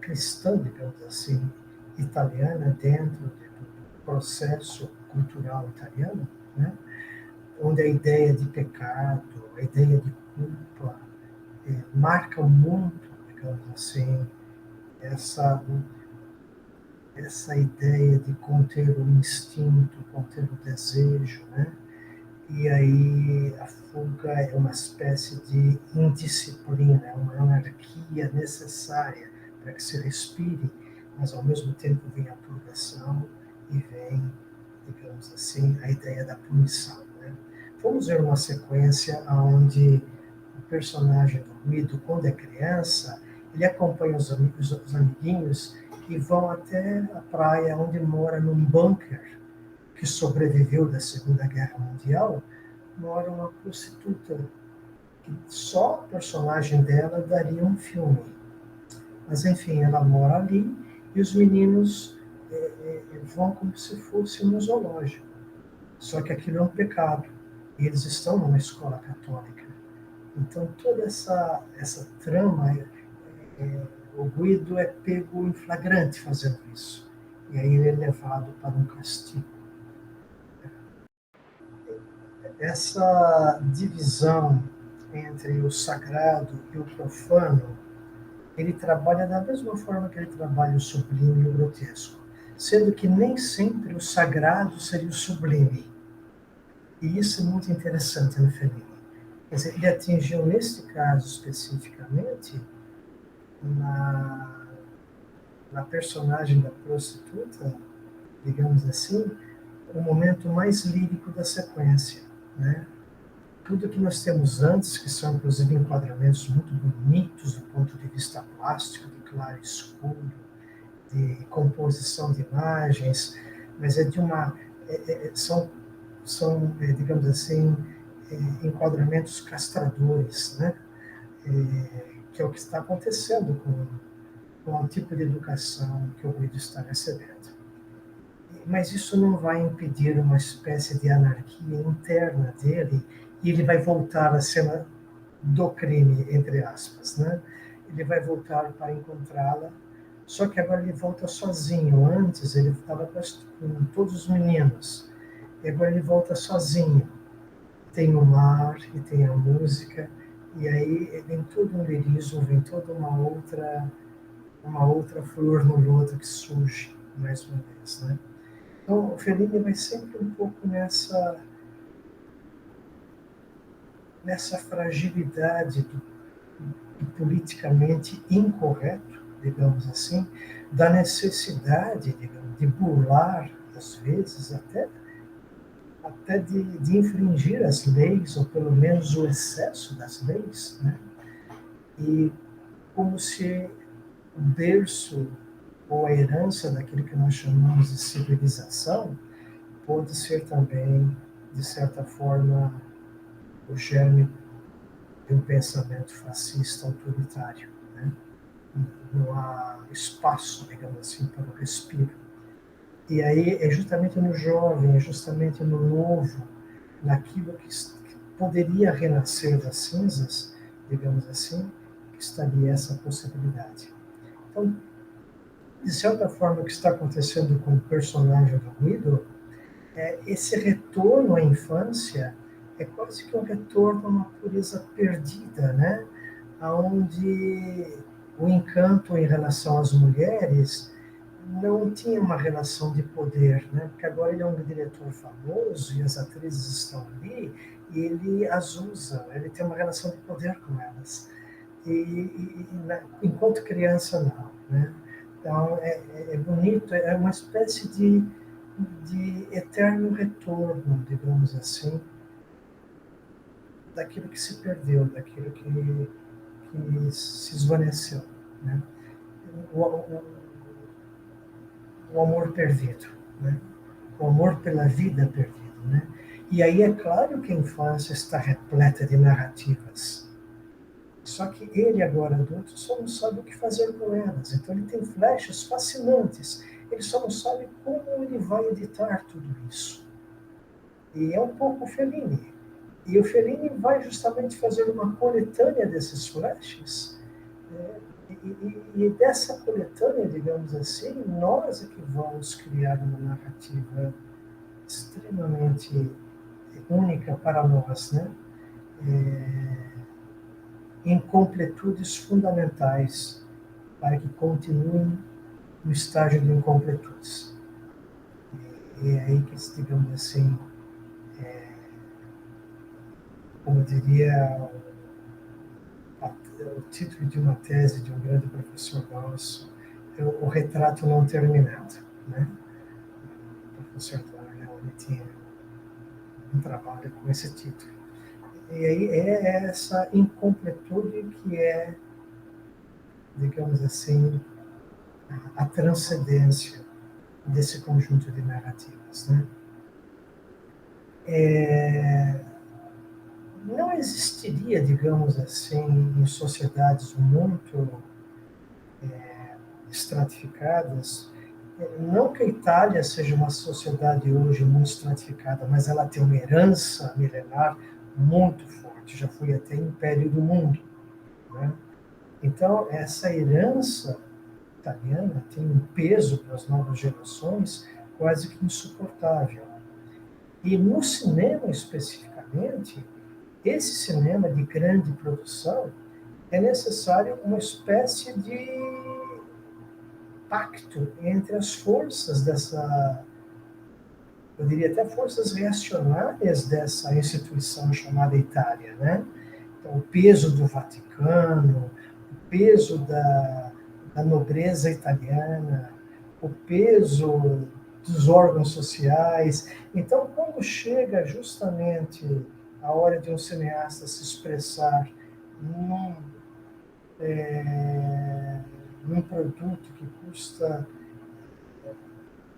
cristã, digamos assim, italiana, dentro do processo cultural italiano, né? Onde a ideia de pecado, a ideia de culpa, marca muito, digamos assim, essa ideia de conter o instinto, conter o desejo, né? E aí a fuga é uma espécie de indisciplina, é uma anarquia necessária para que se respire, mas ao mesmo tempo vem a purgação e vem, digamos assim, a ideia da punição, né? Vamos ver uma sequência onde o personagem do Guido, quando é criança, ele acompanha os amiguinhos e vão até a praia onde mora num bunker que sobreviveu da Segunda Guerra Mundial, mora uma prostituta que só a personagem dela daria um filme. Mas enfim, ela mora ali e os meninos vão como se fosse um zoológico. Só que aquilo é um pecado. E eles estão numa escola católica. Então toda essa trama, o Guido é pego em flagrante fazendo isso. E aí ele é levado para um castigo. Essa divisão entre o sagrado e o profano, ele trabalha da mesma forma que ele trabalha o sublime e o grotesco, sendo que nem sempre o sagrado seria o sublime. E isso é muito interessante no Fellini. Quer dizer, ele atingiu, neste caso especificamente, na personagem da prostituta, digamos assim, o momento mais lírico da sequência, né? Tudo que nós temos antes, que são inclusive enquadramentos muito bonitos do ponto de vista plástico, de claro e escuro, de composição de imagens, mas é de uma são digamos assim, enquadramentos castradores, né? Que é o que está acontecendo com o tipo de educação que o Guido está recebendo. mas isso não vai impedir uma espécie de anarquia interna dele, e ele vai voltar à cena do crime, entre aspas, né? Ele vai voltar para encontrá-la, só que agora ele volta sozinho. Antes ele estava com todos os meninos, e agora ele volta sozinho. Tem o mar e tem a música, e aí vem todo um lirismo, vem toda uma outra flor no lodo que surge mais uma vez, né? Então, o Fellini vai sempre um pouco nessa fragilidade do politicamente incorreto, digamos assim, da necessidade, digamos, de burlar, às vezes, até de infringir as leis, ou pelo menos o excesso das leis, né? E como se o berço ou a herança daquilo que nós chamamos de civilização pode ser também, de certa forma, o germe de um pensamento fascista autoritário, né? Não há espaço, digamos assim, para o respiro. E aí é justamente no jovem, é justamente no novo, naquilo que poderia renascer das cinzas, digamos assim, que estaria essa possibilidade. Então, de certa forma, o que está acontecendo com o personagem do Guido é esse retorno à infância, é quase que um retorno a uma pureza perdida, né? Onde o encanto em relação às mulheres não tinha uma relação de poder, né? Porque agora ele é um diretor famoso e as atrizes estão ali e ele as usa, ele tem uma relação de poder com elas. Enquanto criança, não, né? Então, é bonito, é uma espécie de eterno retorno, digamos assim, daquilo que se perdeu, daquilo que se esvaneceu, né? O amor perdido, né? O amor pela vida perdido, né? E aí é claro que a infância está repleta de narrativas. Só que ele, agora adulto, só não sabe o que fazer com elas. Então ele tem flechas fascinantes. Ele só não sabe como ele vai editar tudo isso. E é um pouco o Fellini. E o Fellini vai justamente fazer uma coletânea desses flashes, né? E dessa coletânea, digamos assim, nós é que vamos criar uma narrativa extremamente única para nós, né? Incompletudes fundamentais para que continuem no estágio de incompletudes. E é aí que, digamos assim, como diria o título de uma tese de um grande professor nosso, é o retrato não terminado, né? O professor Leone tinha um trabalho com esse título. E aí é essa incompletude que é, digamos assim, a transcendência desse conjunto de narrativas, né? Não existiria, digamos assim, em sociedades muito estratificadas, não que a Itália seja uma sociedade hoje muito estratificada, mas ela tem uma herança milenar muito forte, já foi até Império do Mundo, né? Então, essa herança italiana tem um peso para as novas gerações quase que insuportável. E no cinema, especificamente, esse cinema de grande produção, é necessário uma espécie de pacto entre as forças dessa, eu diria até forças reacionárias dessa instituição chamada Itália, né? Então, o peso do Vaticano, o peso da nobreza italiana, o peso dos órgãos sociais. Então, quando chega justamente a hora de um cineasta se expressar num, num produto que custa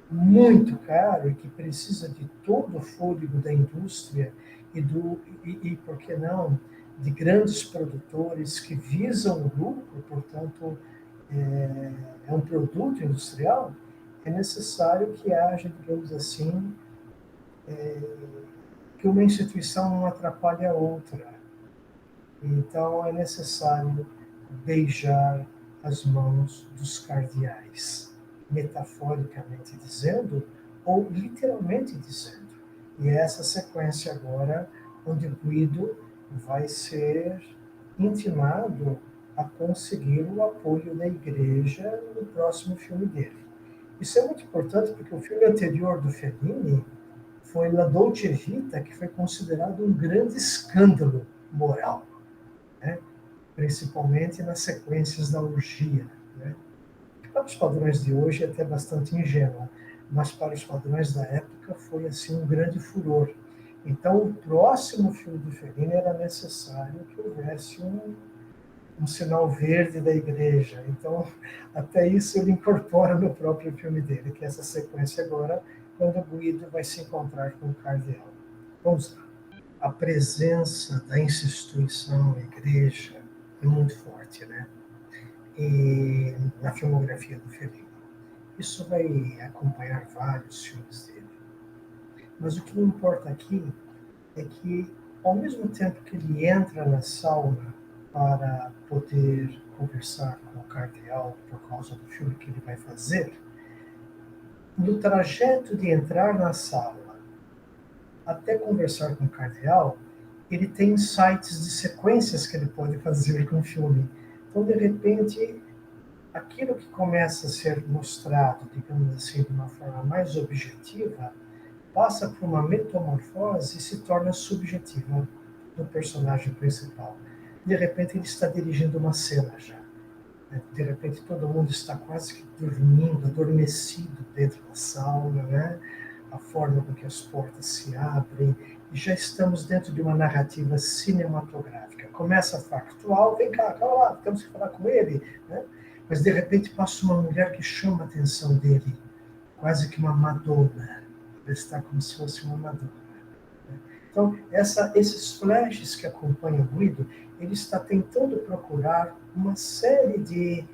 muito caro e que precisa de todo o fôlego da indústria por que não, de grandes produtores que visam o lucro, portanto, é um produto industrial, é necessário que haja, digamos assim, que uma instituição não atrapalhe a outra. Então, é necessário beijar as mãos dos cardeais, metaforicamente dizendo, ou literalmente dizendo. E é essa sequência agora, onde Guido vai ser intimado a conseguir o apoio da igreja no próximo filme dele. Isso é muito importante porque o filme anterior do Fellini foi La Dolce Vita, que foi considerado um grande escândalo moral, né? Principalmente nas sequências da orgia, né? Para os padrões de hoje é até bastante ingênua, mas para os padrões da época foi assim um grande furor. Então, o próximo filme do Fellini era necessário que houvesse um sinal verde da igreja. Então, até isso ele incorpora no próprio filme dele, que é essa sequência agora, quando Guido vai se encontrar com o cardeal. Vamos lá. A presença da instituição, a igreja, é muito forte, né? E na filmografia do Fellini. Isso vai acompanhar vários filmes dele. Mas o que importa aqui é que, ao mesmo tempo que ele entra na sauna para poder conversar com o cardeal por causa do filme que ele vai fazer, no trajeto de entrar na sala até conversar com o cardeal, ele tem insights de sequências que ele pode fazer com o filme. Então, de repente, aquilo que começa a ser mostrado, digamos assim, de uma forma mais objetiva, passa por uma metamorfose e se torna subjetiva do personagem principal. De repente, ele está dirigindo uma cena já. De repente, todo mundo está quase que dormindo, adormecido dentro da sauna, né? A forma com que as portas se abrem, e já estamos dentro de uma narrativa cinematográfica. Começa factual, vem cá, calma lá, temos que falar com ele, né? Mas de repente passa uma mulher que chama a atenção dele, quase que uma Madonna. Ele está como se fosse uma Madonna. Então, esses flashes que acompanham o Guido, ele está tentando procurar uma série de...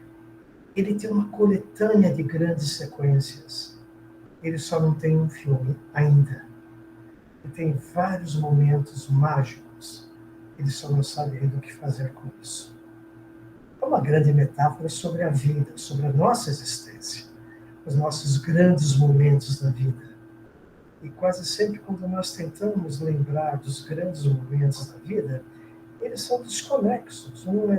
Ele tem uma coletânea de grandes sequências. Ele só não tem um filme ainda. Ele tem vários momentos mágicos. Ele só não sabe ainda o que fazer com isso. É uma grande metáfora sobre a vida, sobre a nossa existência, os nossos grandes momentos da vida. E quase sempre quando nós tentamos lembrar dos grandes momentos da vida, eles são desconexos. Um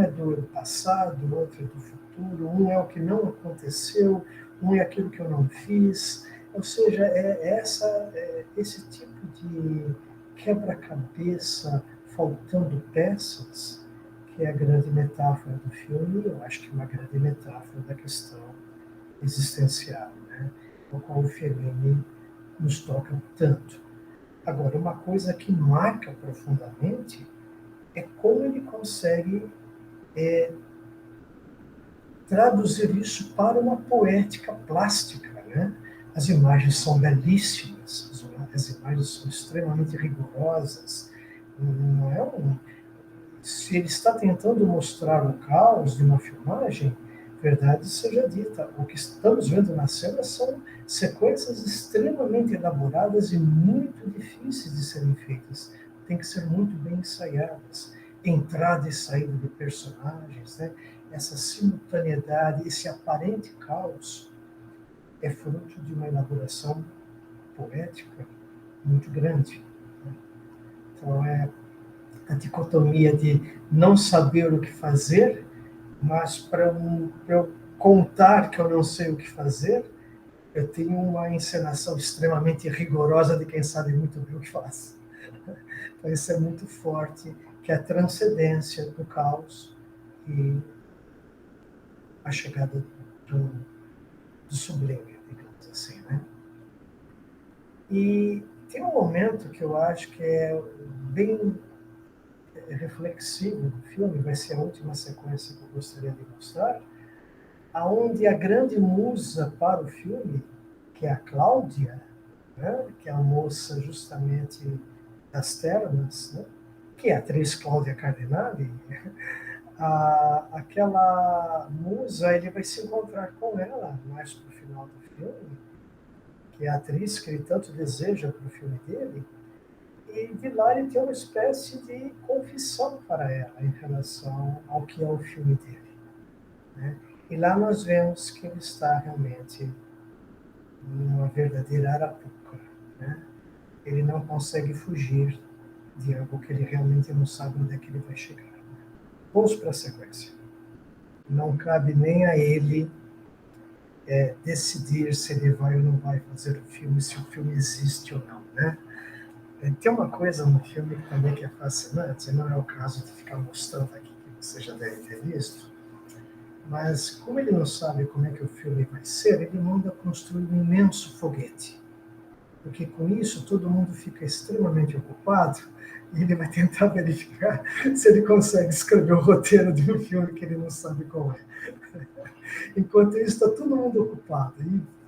é do passado, o outro é do futuro, um é o que não aconteceu, um é aquilo que eu não fiz. Ou seja, esse tipo de quebra-cabeça faltando peças, que é a grande metáfora do filme, e eu acho que é uma grande metáfora da questão existencial, né? O qual o Fellini nos toca tanto. Agora, uma coisa que marca profundamente é como ele consegue traduzir isso para uma poética plástica, né? As imagens são belíssimas, as imagens são extremamente rigorosas. Não é se ele está tentando mostrar o caos de uma filmagem, verdade seja dita, o que estamos vendo na cena são sequências extremamente elaboradas e muito difíceis de serem feitas. Tem que ser muito bem ensaiadas. Entrada e saída de personagens, né? Essa simultaneidade, esse aparente caos, é fruto de uma elaboração poética muito grande. Né? Então, é a dicotomia de não saber o que fazer, mas para eu contar que eu não sei o que fazer, eu tenho uma encenação extremamente rigorosa de quem sabe muito bem o que faz. Então, isso é muito forte, que é a transcendência do caos e a chegada do sublime, digamos assim, né? E tem um momento que eu acho que é bem reflexivo do filme, vai ser a última sequência que eu gostaria de mostrar, aonde a grande musa para o filme, que é a Cláudia, né, que é a moça justamente das termas, né, que é a atriz Cláudia Cardinale, aquela musa, ele vai se encontrar com ela mais pro final do filme, que é a atriz que ele tanto deseja para o filme dele, e de lá ele tem uma espécie de confissão para ela em relação ao que é o filme dele, né? E lá nós vemos que ele está realmente numa verdadeira arapuca, né? Ele não consegue fugir de algo que ele realmente não sabe onde é que ele vai chegar. Vamos para a sequência. Não cabe nem a ele decidir se ele vai ou não vai fazer o filme, se o filme existe ou não, né? Tem uma coisa no filme também que é fascinante, não é o caso de ficar mostrando aqui, que você já deve ter visto, mas como ele não sabe como é que o filme vai ser, ele manda construir um imenso foguete, porque com isso todo mundo fica extremamente ocupado e ele vai tentar verificar se ele consegue escrever o roteiro de um filme que ele não sabe qual é. Enquanto isso, está todo mundo ocupado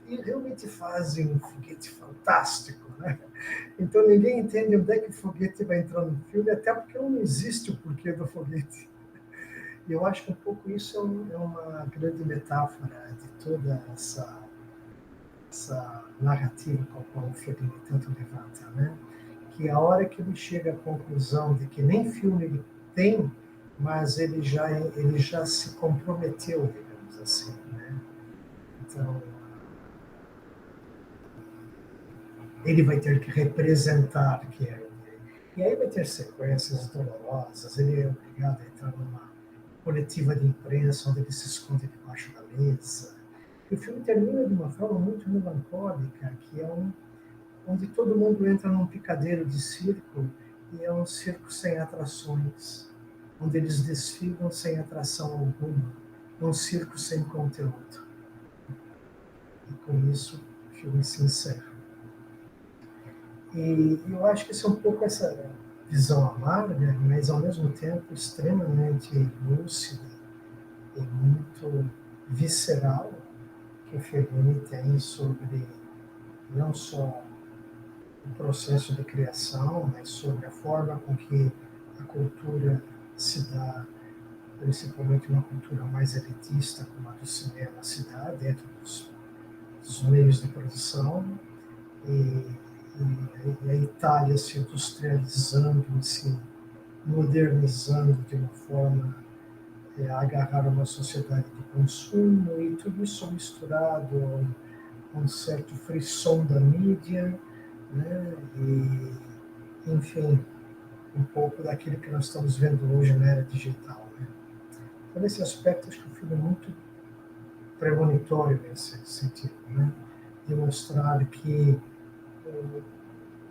e realmente fazem um foguete fantástico, né? Então ninguém entende onde é que o foguete vai entrar no filme, até porque não existe o porquê do foguete. E eu acho que um pouco isso é uma grande metáfora de toda essa narrativa com a qual o Fellini tanto levanta, né? Que a hora que ele chega à conclusão de que nem filme ele tem, mas ele já se comprometeu, digamos assim, né? Então, ele vai ter que representar que é ele. E aí vai ter sequências dolorosas, ele é obrigado a entrar numa coletiva de imprensa, onde ele se esconde debaixo da mesa. E o filme termina de uma forma muito melancólica, que é onde todo mundo entra num picadeiro de circo, e é um circo sem atrações, onde eles desfilam sem atração alguma, é um circo sem conteúdo. E com isso o filme se encerra. E eu acho que isso é um pouco essa visão amarga, mas ao mesmo tempo extremamente lúcida e muito visceral que o Fellini tem sobre não só o processo de criação, mas sobre a forma com que a cultura se dá, principalmente uma cultura mais elitista, como a do cinema se dá dentro dos meios de produção, e, e a Itália se industrializando e se modernizando de uma forma a agarrar uma sociedade de consumo, e tudo isso misturado a um certo frisson da mídia, né? E, enfim, um pouco daquilo que nós estamos vendo hoje na era digital, né? Então, nesse aspecto, acho que o filme é muito premonitório nesse sentido, né? De mostrar que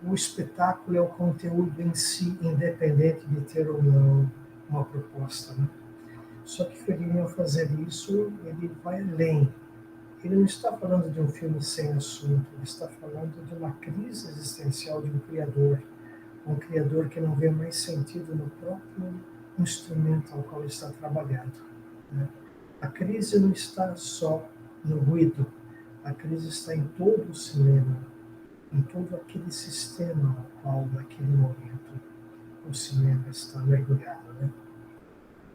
o espetáculo é o conteúdo em si, independente de ter ou não uma proposta, né? Só que Fellini, ao fazer isso, ele vai além. Ele não está falando de um filme sem assunto, ele está falando de uma crise existencial de um criador que não vê mais sentido no próprio instrumento ao qual ele está trabalhando, né? A crise não está só no ruído, a crise está em todo o cinema, em todo aquele sistema ao qual, naquele momento, o cinema está mergulhado, né?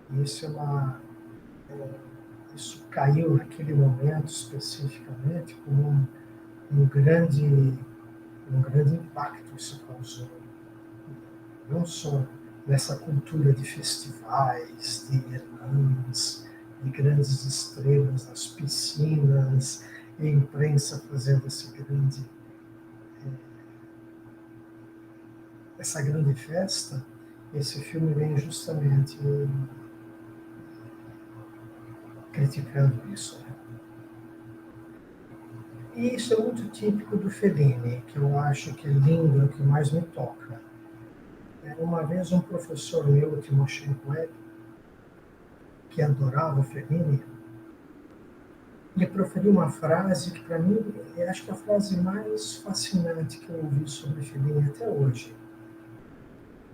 E isso caiu naquele momento especificamente como um grande, um grande impacto isso causou, não só nessa cultura de festivais, de irmãs, de grandes estrelas nas piscinas, e a imprensa fazendo essa grande festa. Esse filme vem justamente criticando isso, né? E isso é muito típico do Fellini, que eu acho que é lindo, é o que mais me toca. Uma vez um professor meu, o Timoshenko, que adorava Fellini, ele proferiu uma frase que, para mim, eu acho que é a frase mais fascinante que eu ouvi sobre Fellini até hoje.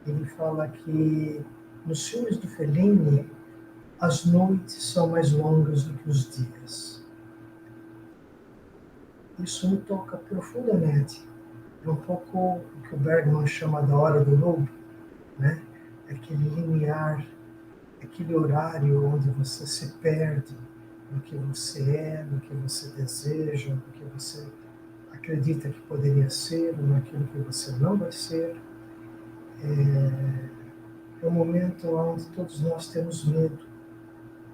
Ele fala que nos filmes do Fellini, as noites são mais longas do que os dias. Isso me toca profundamente. É um pouco o que o Bergman chama da hora do lobo, né? Aquele limiar aquele horário onde você se perde no que você é, no que você deseja, no que você acredita que poderia ser, ou naquilo que você não vai ser. É um momento onde todos nós temos medo,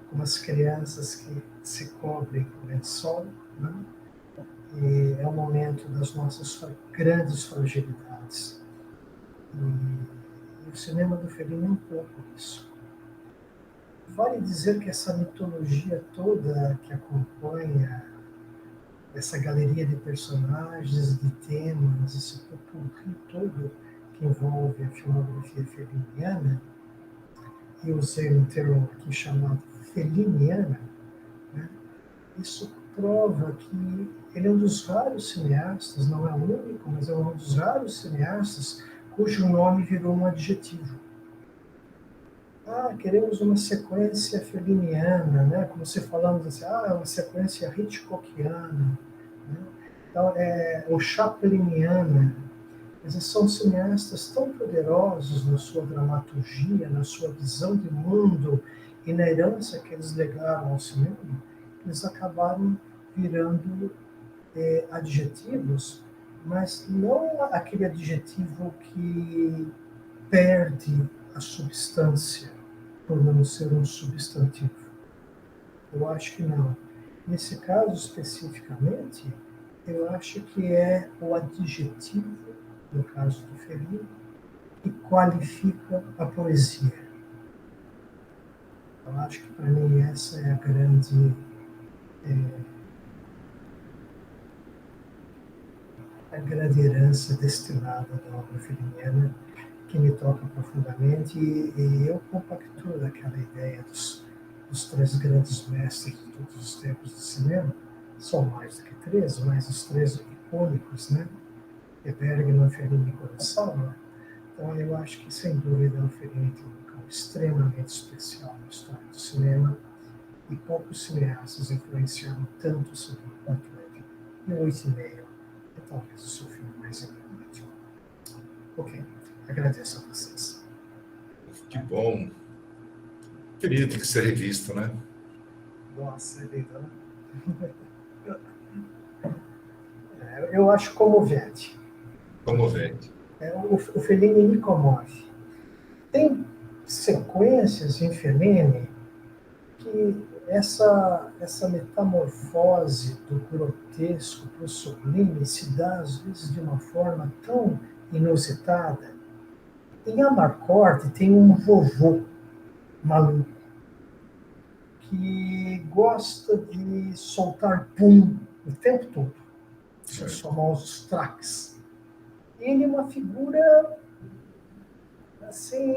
como as crianças que se cobrem com lençol, né? E é o momento das nossas grandes fragilidades. E o cinema do Fellini é um pouco isso. Vale dizer que essa mitologia toda que acompanha essa galeria de personagens, de temas, esse popurrí todo que envolve a filmografia feliniana, e usei um termo aqui chamado feliniana, né? Isso prova que ele é um dos raros cineastas, não é o único, mas é um dos raros cineastas cujo nome virou um adjetivo. Queremos uma sequência feliniana, né? Como se falamos assim, é uma sequência Hitchcockiana, né? Então, ou Chapliniana. Esses são cineastas tão poderosos na sua dramaturgia, na sua visão de mundo e na herança que eles legaram ao cinema, que eles acabaram virando adjetivos, mas não aquele adjetivo que perde a substância por não ser um substantivo. Eu acho que não. Nesse caso especificamente, eu acho que é o adjetivo, no caso do Fellini, que qualifica a poesia. Eu acho que para mim essa é a grande herança destilada da obra feliniana, que me toca profundamente, e eu compactuo daquela ideia dos três grandes mestres de todos os tempos do cinema. São mais do que três, mas os três icônicos, né? Bergman, Fellini e Kurosawa. Então eu acho que, sem dúvida, o Fellini tem um local extremamente especial na história do cinema, e poucos cineastas influenciaram tanto sobre o quanto ele. E o 8,5 é talvez o seu filme mais emblemático. Ok, agradeço a vocês. Que bom. Querido que ser revisto, né? Nossa, linda, né? Eu acho comovente. Comovente. O Fellini me comove. Tem sequências em Fellini que essa metamorfose do grotesco para o sublime se dá, às vezes, de uma forma tão inusitada. Em Amarcord tem um vovô maluco que gosta de soltar pum o tempo todo, os famosos tracks. Ele é uma figura assim,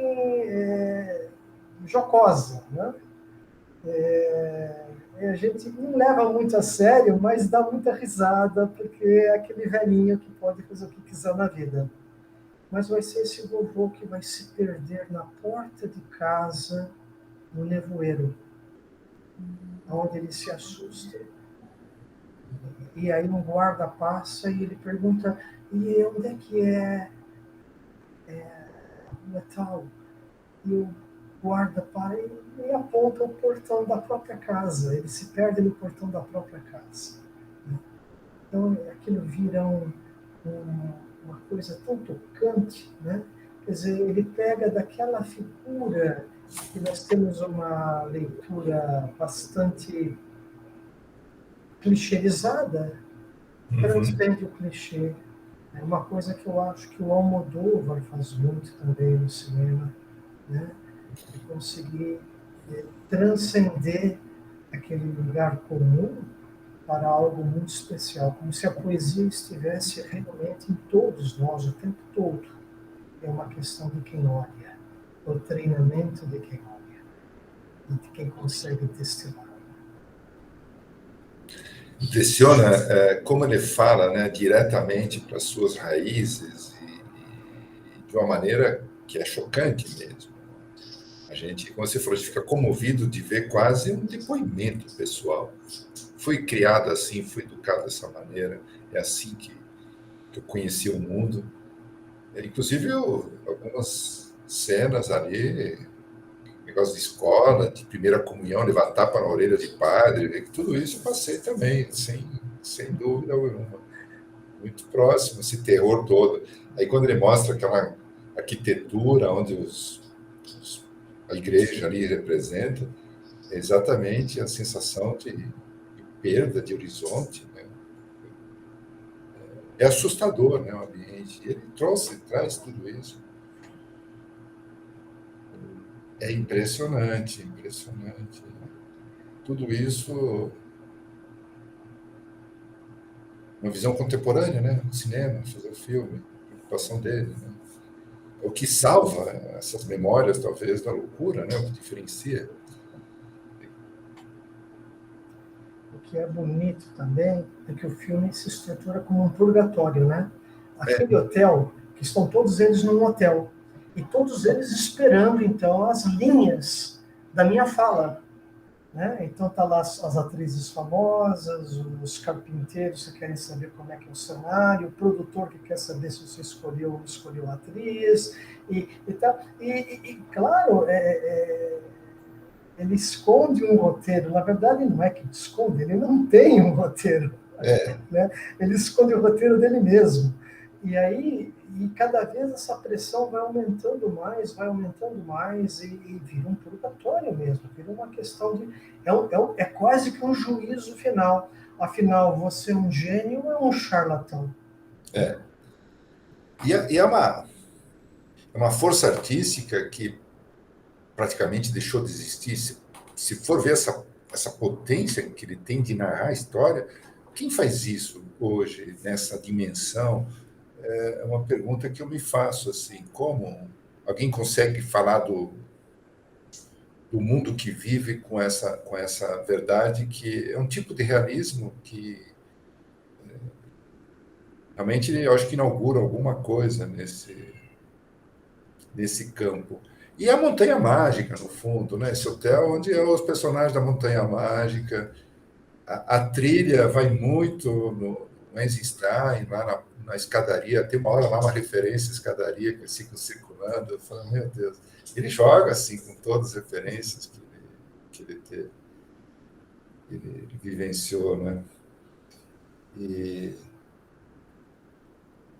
jocosa, né? A gente não leva muito a sério, mas dá muita risada, porque é aquele velhinho que pode fazer o que quiser na vida. Mas vai ser esse vovô que vai se perder na porta de casa, no nevoeiro, onde ele se assusta. E aí um guarda passa e ele pergunta: e onde é que é o Natal? E o guarda para e aponta o portão da própria casa. Ele se perde no portão da própria casa. Então aquilo vira uma coisa tão tocante, né? Quer dizer, ele pega daquela figura que nós temos uma leitura bastante clichêizada, transcende o clichê. É uma coisa que eu acho que o Almodóvar faz muito também no cinema, né? De conseguir transcender aquele lugar comum para algo muito especial, como se a poesia estivesse realmente em todos nós o tempo todo. É uma questão de quem olha, o treinamento de quem olha, e de quem consegue destilar. Impressiona como ele fala, né, diretamente para as suas raízes e de uma maneira que é chocante mesmo. A gente, como você falou, a gente fica comovido de ver quase um depoimento pessoal. Fui criado assim, fui educado dessa maneira, é assim que eu conheci o mundo. Inclusive, algumas cenas ali negócio de escola, de primeira comunhão, levar tapa na orelha de padre, tudo isso eu passei também, sem dúvida alguma. Muito próximo, esse terror todo. Aí quando ele mostra aquela arquitetura onde a igreja ali representa, é exatamente a sensação de perda de horizonte, né? É assustador, né, o ambiente. Ele traz tudo isso. É impressionante, impressionante. Tudo isso, uma visão contemporânea, né? O cinema, fazer o filme, a preocupação dele, né? O que salva essas memórias, talvez, da loucura, né? O que diferencia. O que é bonito também é que o filme se estrutura como um purgatório, né? Aquele hotel, que estão todos eles num hotel, e todos eles esperando, então, as linhas da minha fala. Né? Então tá lá as atrizes famosas, os carpinteiros que querem saber como é que é o cenário, o produtor que quer saber se você escolheu ou não escolheu a atriz, e claro, ele esconde um roteiro. Na verdade, não é que ele esconde, ele não tem um roteiro. Né? Ele esconde o roteiro dele mesmo. E aí, cada vez essa pressão vai aumentando mais, e vira um purgatório mesmo, vira uma questão de... É quase que um juízo final. Afinal, você é um gênio ou é um charlatão? E é uma força artística que praticamente deixou de existir. Se for ver essa potência que ele tem de narrar a história, quem faz isso hoje, nessa dimensão? É uma pergunta que eu me faço, assim, como alguém consegue falar do mundo que vive com essa verdade, que é um tipo de realismo que realmente eu acho que inaugura alguma coisa nesse campo. E a Montanha Mágica, no fundo, né? Esse hotel onde é os personagens da Montanha Mágica. A trilha vai muito no Eisenstein, lá na escadaria. Tem uma hora lá, uma referência à escadaria que eles ficam circulando. Eu falo, meu Deus. Ele joga assim com todas as referências que ele teve, ele vivenciou, né?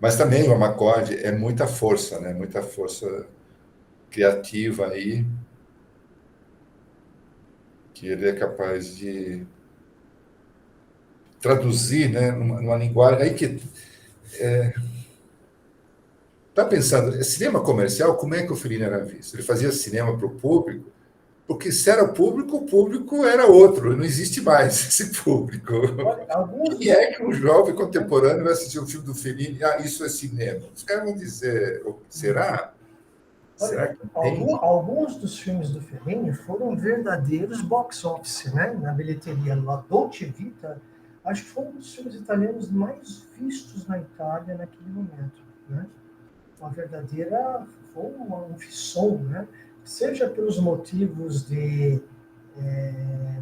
Mas também o Macorde é muita força, né? Muita força criativa aí, que ele é capaz de traduzir, né, numa linguagem aí que tá pensando, cinema comercial, como é que o Fellini era visto? Ele fazia cinema para o público, porque se era público, o público era outro, não existe mais esse público. Olha, Quem é que um jovem contemporâneo vai assistir um filme do Fellini? Ah, isso é cinema. Os caras vão dizer, será? Será Olha, que tem? alguns dos filmes do Fellini foram verdadeiros box office, né? Na bilheteria. La Dolce Vita, acho que foi um dos filmes italianos mais vistos na Itália naquele momento, né? Uma verdadeira, foi um frisson, né? Seja pelos motivos de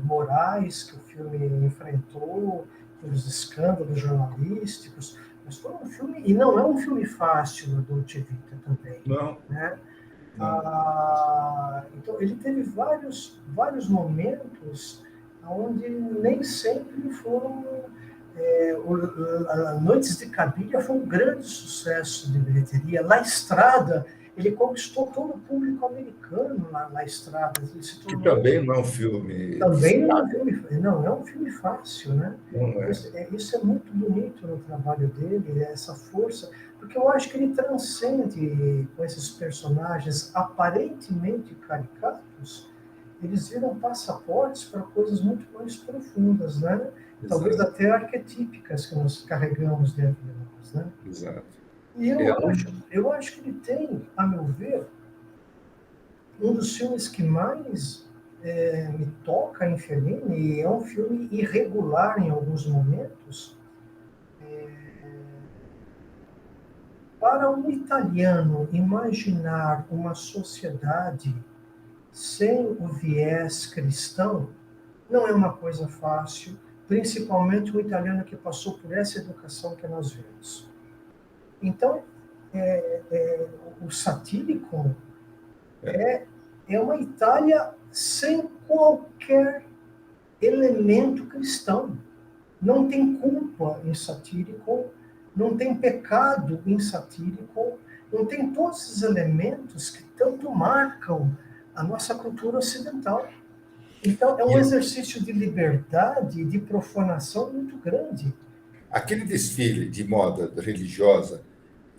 morais que o filme enfrentou, pelos escândalos jornalísticos, mas foi um filme, e não é um filme fácil, a Dolce Vita também, Não, né? não. Então, ele teve vários momentos onde nem sempre foram. Noites de Cabiria foi um grande sucesso de bilheteria. La Estrada, ele conquistou todo o público americano na Estrada. Ele se Que tornou. também não é um filme de Também escada, não é um filme fácil, né? não é? Isso é muito bonito no trabalho dele, essa força, porque eu acho que ele transcende com esses personagens aparentemente caricatos, eles viram passaportes para coisas muito mais profundas, né? Talvez Exato, até arquetípicas que nós carregamos dentro de nós, né? exato. E É eu acho que ele tem, a meu ver, um dos filmes que mais me toca em Fellini, e é um filme irregular em alguns momentos. Para um italiano imaginar uma sociedade sem o viés cristão não é uma coisa fácil, principalmente um italiano que passou por essa educação que nós vemos. Então, o satírico é uma Itália sem qualquer elemento cristão. Não tem culpa em Satírico, não tem pecado em Satírico, não tem todos esses elementos que tanto marcam a nossa cultura ocidental. Então, é um E exercício de liberdade e de profanação muito grande. aquele desfile de moda religiosa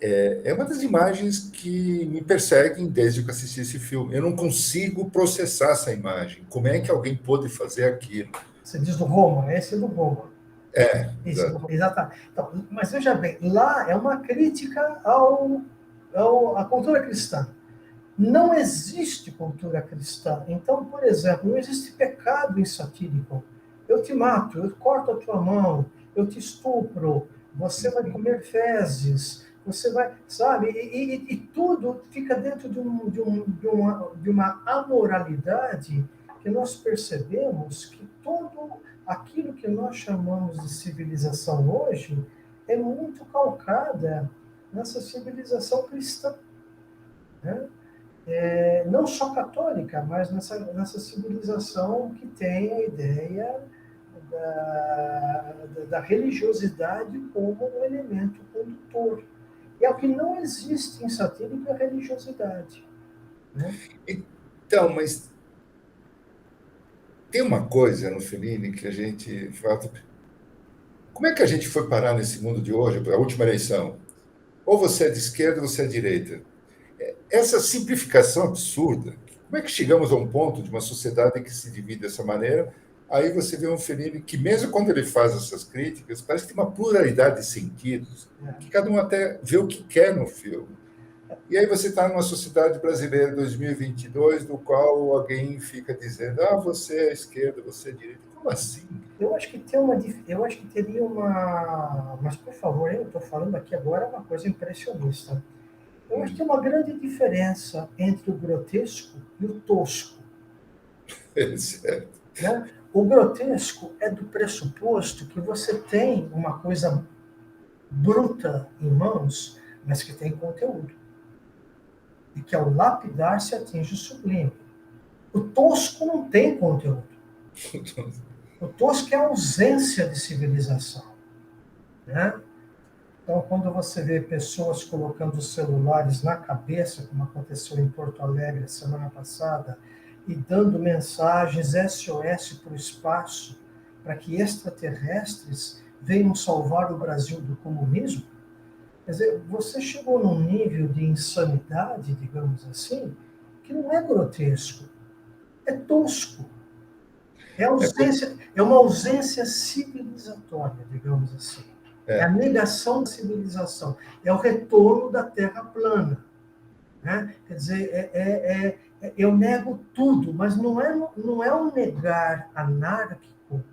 é uma das imagens que me perseguem desde que assisti esse filme. Eu não consigo processar essa imagem. Como é que alguém pôde fazer aquilo? Você diz do Roma, esse é do Roma. Esse do Exato. Roma, exatamente. Então, mas veja bem, lá é uma crítica à cultura cristã. Não existe cultura cristã. Então, por exemplo, não existe pecado em Satírico. Eu te mato, eu corto a tua mão, eu te estupro, você vai comer fezes, você vai, sabe? E tudo fica dentro de uma amoralidade que nós percebemos que tudo aquilo que nós chamamos de civilização hoje é muito calcada nessa civilização cristã, né? Não só católica, mas nessa civilização que tem a ideia da religiosidade como um elemento condutor. E é o que não existe em satírico é a religiosidade. Né? Então, mas tem uma coisa no Fellini que a gente fala. Como é que a gente foi parar nesse mundo de hoje, a última eleição? Ou você é de esquerda ou você é de direita. Essa simplificação absurda, como é que chegamos a um ponto de uma sociedade que se divide dessa maneira? Aí você vê um Fellini que, mesmo quando ele faz essas críticas, parece que tem uma pluralidade de sentidos, que cada um até vê o que quer no filme. E aí você está numa sociedade brasileira 2022, no qual alguém fica dizendo: ah, você é esquerda, você é direita. Como assim? Eu acho que eu acho que teria uma, mas por favor, eu estou falando aqui agora uma coisa impressionista. Eu acho que tem uma grande diferença entre o grotesco e o tosco. Certo. Né? O grotesco é do pressuposto que você tem uma coisa bruta em mãos, mas que tem conteúdo. E que ao lapidar se atinge o sublime. O tosco não tem conteúdo. O tosco é a ausência de civilização. Né? Então, quando você vê pessoas colocando celulares na cabeça, como aconteceu em Porto Alegre semana passada, e dando mensagens SOS para o espaço, para que extraterrestres venham salvar o Brasil do comunismo, quer dizer, você chegou num nível de insanidade, digamos assim, que não é grotesco, é tosco. É uma ausência civilizatória, digamos assim. É a negação da civilização. É o retorno da Terra plana. Né? Quer dizer, eu nego tudo, mas não é um negar anárquico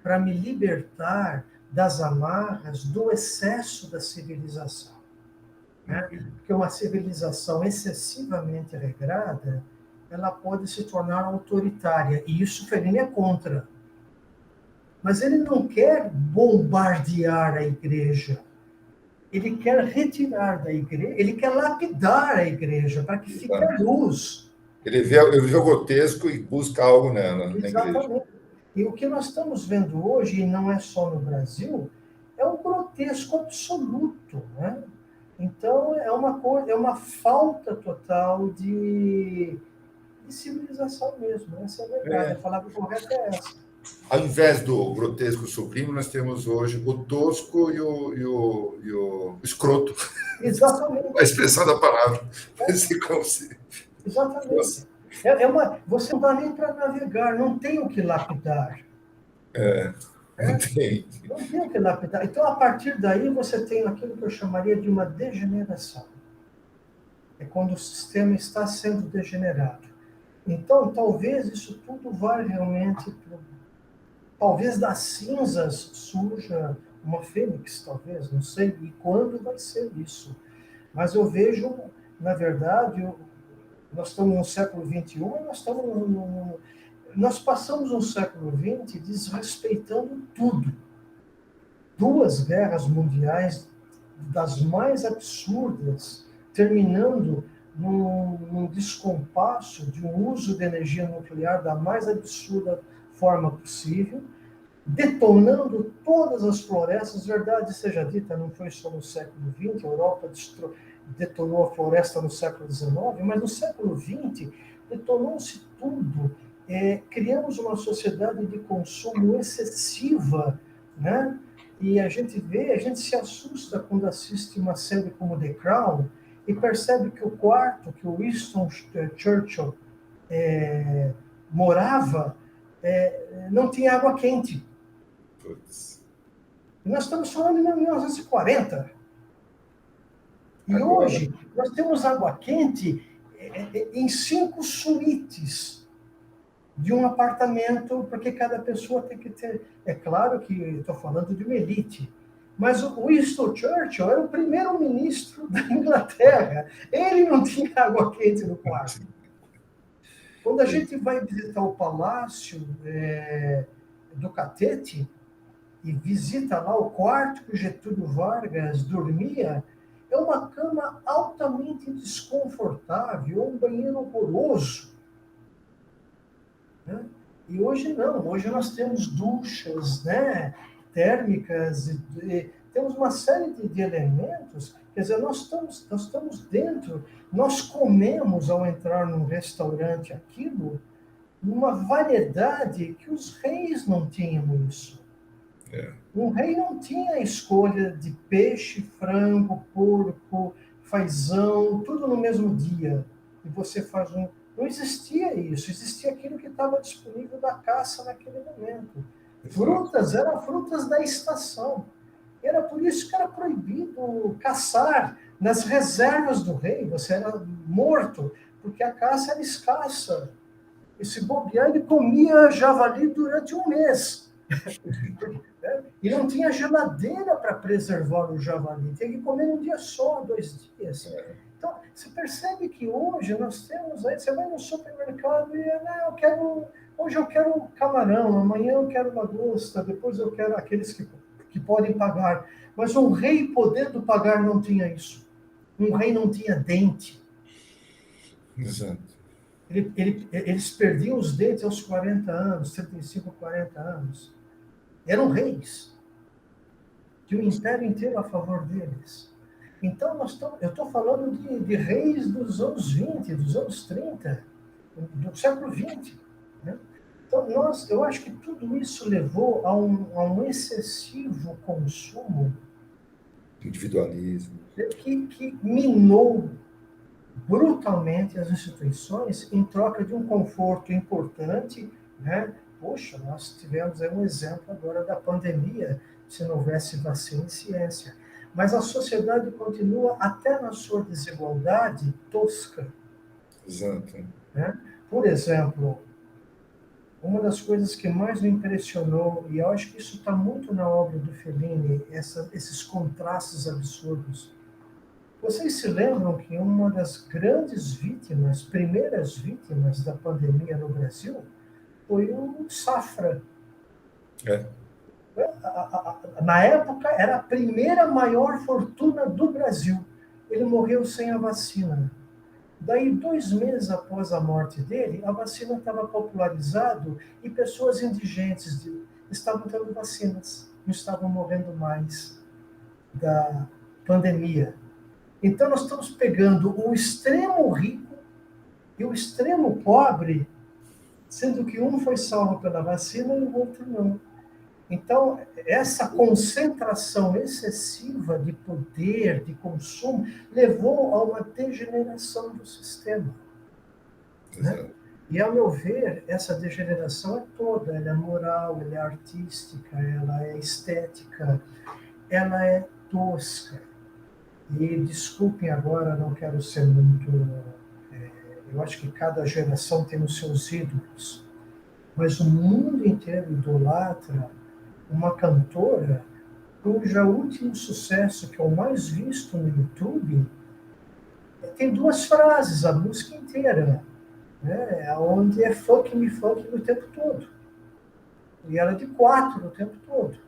para me libertar das amarras do excesso da civilização. Né? Porque uma civilização excessivamente regrada, ela pode se tornar autoritária, e isso Fellini é contra. Mas ele não quer bombardear a igreja. Ele quer retirar da igreja, ele quer lapidar a igreja para que fique a luz. Ele vê o grotesco e busca algo nela, na igreja. Exatamente. E o que nós estamos vendo hoje, e não é só no Brasil, é um grotesco absoluto. Né? Então, é uma falta total de civilização mesmo. Essa é a verdade. A palavra correta é essa. Ao invés do grotesco supremo, nós temos hoje o tosco e o escroto. Exatamente. A expressão da palavra. Exatamente. Você não dá nem para navegar, não tem o que lapidar. Não tem. Não tem o que lapidar. Então, a partir daí, você tem aquilo que eu chamaria de uma degeneração. É quando o sistema está sendo degenerado. Então, talvez isso tudo vá realmente... Talvez das cinzas surja uma fênix, talvez, não sei. E quando vai ser isso? Mas eu vejo, na verdade, nós estamos no século XXI, nós passamos no século XX desrespeitando tudo. 2 guerras mundiais das mais absurdas, terminando num descompasso de um uso de energia nuclear da mais absurda forma possível, detonando todas as florestas. Verdade seja dita, não foi só no século XX, a Europa detonou a floresta no século XIX, mas no século XX detonou-se tudo. Criamos uma sociedade de consumo excessiva, né? E a gente se assusta quando assiste uma série como The Crown e percebe que o quarto que o Winston Churchill morava não tinha água quente. Putz. Nós estamos falando de 1940. E Agora, hoje nós temos água quente em 5 suítes de um apartamento, porque cada pessoa tem que ter. É claro que estou falando de uma elite, mas o Winston Churchill era o primeiro-ministro da Inglaterra. Ele não tinha água quente no quarto. Quando a gente vai visitar o Palácio do Catete e visita lá o quarto que o Getúlio Vargas dormia, é uma cama altamente desconfortável, um banheiro horroroso. Né? E hoje não, hoje nós temos duchas, né, térmicas, temos uma série de elementos. Quer dizer, nós estamos dentro, nós comemos ao entrar num restaurante aquilo, numa variedade que os reis não tinham isso. Um rei não tinha escolha de peixe, frango, porco, fazão, tudo no mesmo dia. E você faz um. Não existia isso, existia aquilo que estava disponível da caça naquele momento. Frutas eram frutas da estação. Era por isso que era proibido caçar nas reservas do rei. Você era morto, porque a caça era escassa. E se bobear, ele comia javali durante um mês. E não tinha geladeira para preservar o javali. Tinha que comer um dia só, 2 dias. Então, você percebe que hoje nós temos aí, você vai no supermercado e hoje eu quero camarão, amanhã eu quero lagosta, depois eu quero aqueles que podem pagar. Mas um rei podendo pagar não tinha isso. Um rei não tinha dente. Exato. Eles perdiam os dentes aos 40 anos, 35, 40 anos. Eram reis. Tinha o império inteiro a favor deles. Então, eu estou falando de reis dos anos 20, dos anos 30, do século 20. Né? Então, eu acho que tudo isso levou a um excessivo consumo individualismo. Que minou brutalmente as instituições em troca de um conforto importante. Né? Poxa, nós tivemos aí um exemplo agora da pandemia, se não houvesse vacina e ciência. Mas a sociedade continua, até na sua desigualdade, tosca. Exato. Né? Por exemplo, uma das coisas que mais me impressionou, e eu acho que isso está muito na obra do Fellini, esses contrastes absurdos. Vocês se lembram que uma das grandes vítimas, primeiras vítimas da pandemia no Brasil, foi o Safra. Na época, era a primeira maior fortuna do Brasil. Ele morreu sem a vacina. Daí, 2 meses após a morte dele, a vacina estava popularizada e pessoas indigentes estavam tendo vacinas, não estavam morrendo mais da pandemia. Então, nós estamos pegando o extremo rico e o extremo pobre, sendo que um foi salvo pela vacina e o outro não. Então, essa concentração excessiva de poder, de consumo, levou a uma degeneração do sistema. Né? E, ao meu ver, essa degeneração é toda. Ela é moral, ela é artística, ela é estética, ela é tosca. E, desculpem agora, não quero ser muito... eu acho que cada geração tem os seus ídolos. Mas o mundo inteiro idolatra uma cantora cujo último sucesso, que é o mais visto no YouTube, tem 2 frases, a música inteira, né? Onde é fuck me o tempo todo. E ela é de 4 o tempo todo.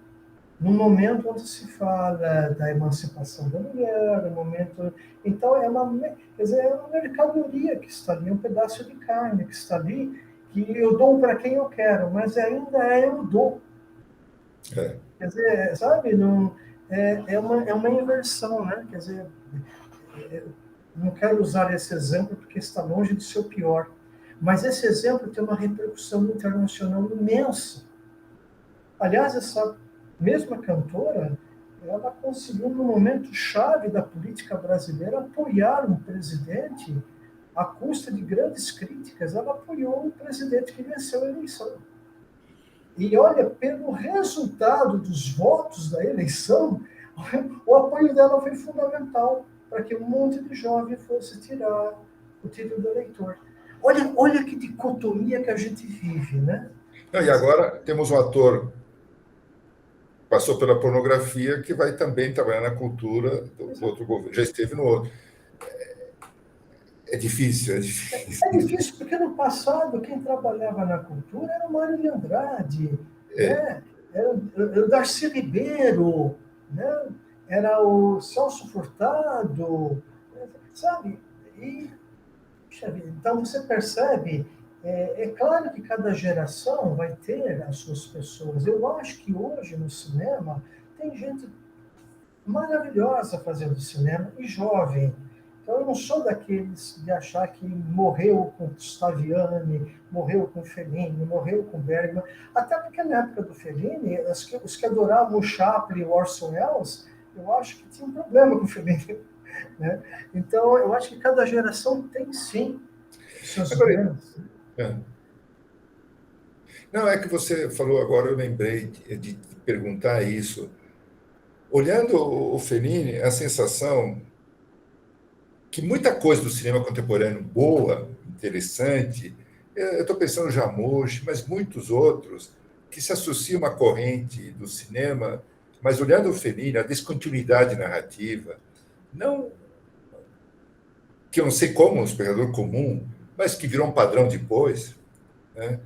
no momento onde se fala da emancipação da mulher, no momento... Então, quer dizer, é uma mercadoria que está ali, um pedaço de carne que está ali, que eu dou para quem eu quero, mas ainda eu dou. É. Quer dizer, sabe, não, é uma inversão, né? Quer dizer, não quero usar esse exemplo porque está longe de ser o pior, mas esse exemplo tem uma repercussão internacional imensa. Aliás, essa mesma cantora, ela conseguiu, no momento chave da política brasileira, apoiar um presidente à custa de grandes críticas. Ela apoiou o presidente que venceu a eleição. E olha, pelo resultado dos votos da eleição, o apoio dela foi fundamental para que um monte de jovem fosse tirar o título de eleitor. Olha que dicotomia que a gente vive, né? Não, e agora temos um ator que passou pela pornografia que vai também trabalhar na cultura do outro governo. Já esteve no outro. É difícil, é difícil. É difícil, porque no passado quem trabalhava na cultura era o Mário de Andrade, né? Era o Darcy Ribeiro, né? Era o Celso Furtado, sabe? E, puxa vida, então você percebe, é claro que cada geração vai ter as suas pessoas. Eu acho que hoje no cinema tem gente maravilhosa fazendo cinema e jovem. Então, eu não sou daqueles de achar que morreu com Staviani, morreu com Fellini, morreu com Bergman. Até porque na época do Fellini, os que adoravam o Chaplin e o Orson Welles, eu acho que tinha um problema com o Fellini. Né? Então, eu acho que cada geração tem, sim, os seus grandes. Não, é que você falou agora, eu lembrei de perguntar isso. Olhando o Fellini, a sensação que muita coisa do cinema contemporâneo boa, interessante, eu estou pensando no Jarmusch, mas muitos outros, que se associam a uma corrente do cinema, mas olhando o Fellini, a descontinuidade narrativa, não que eu não sei como um espectador comum, mas que virou um padrão depois, né?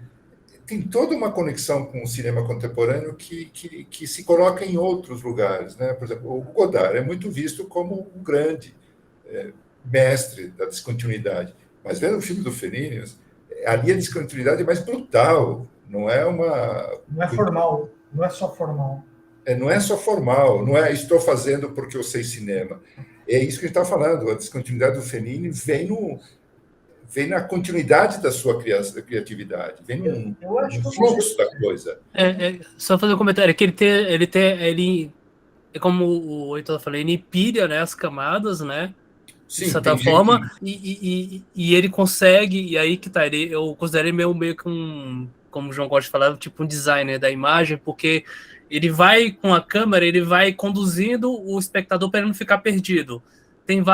Tem toda uma conexão com o cinema contemporâneo que se coloca em outros lugares, né? Por exemplo, o Godard é muito visto como um grande mestre da descontinuidade, mas vendo o filme do Fellini, ali a descontinuidade é mais brutal, não é uma... Não é formal, não é só formal. Não é só formal, não é estou fazendo porque eu sei cinema. É isso que a gente está falando, a descontinuidade do Fellini vem na continuidade da sua criatividade, vem num fluxo da coisa. Só fazer um comentário, é que ele é como o Heitor falou, ele empilha, né, as camadas, né, de Sim, certa forma, e ele consegue, e aí que tá, eu considero ele meio que como o João gosta de falar, tipo um designer da imagem, porque ele vai com a câmera, ele vai conduzindo o espectador para ele não ficar perdido. Tem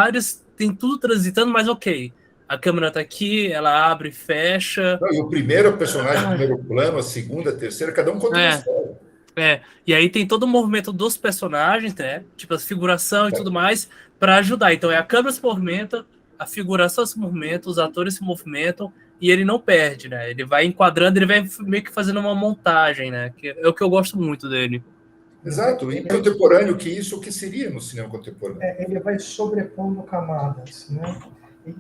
tudo transitando, mas ok. A câmera tá aqui, ela abre e fecha. Não, e o primeiro personagem, o primeiro plano, a segunda, a terceira, cada um conta uma história. E aí tem todo o movimento dos personagens, né? Tipo, a figuração e tudo mais, para ajudar. Então, a câmera se movimenta, a figuração se movimenta, os atores se movimentam, e ele não perde, né? Ele vai enquadrando, ele vai meio que fazendo uma montagem, né? Que é o que eu gosto muito dele. Exato, e contemporâneo, que isso o que seria no cinema contemporâneo? Ele vai sobrepondo camadas, né?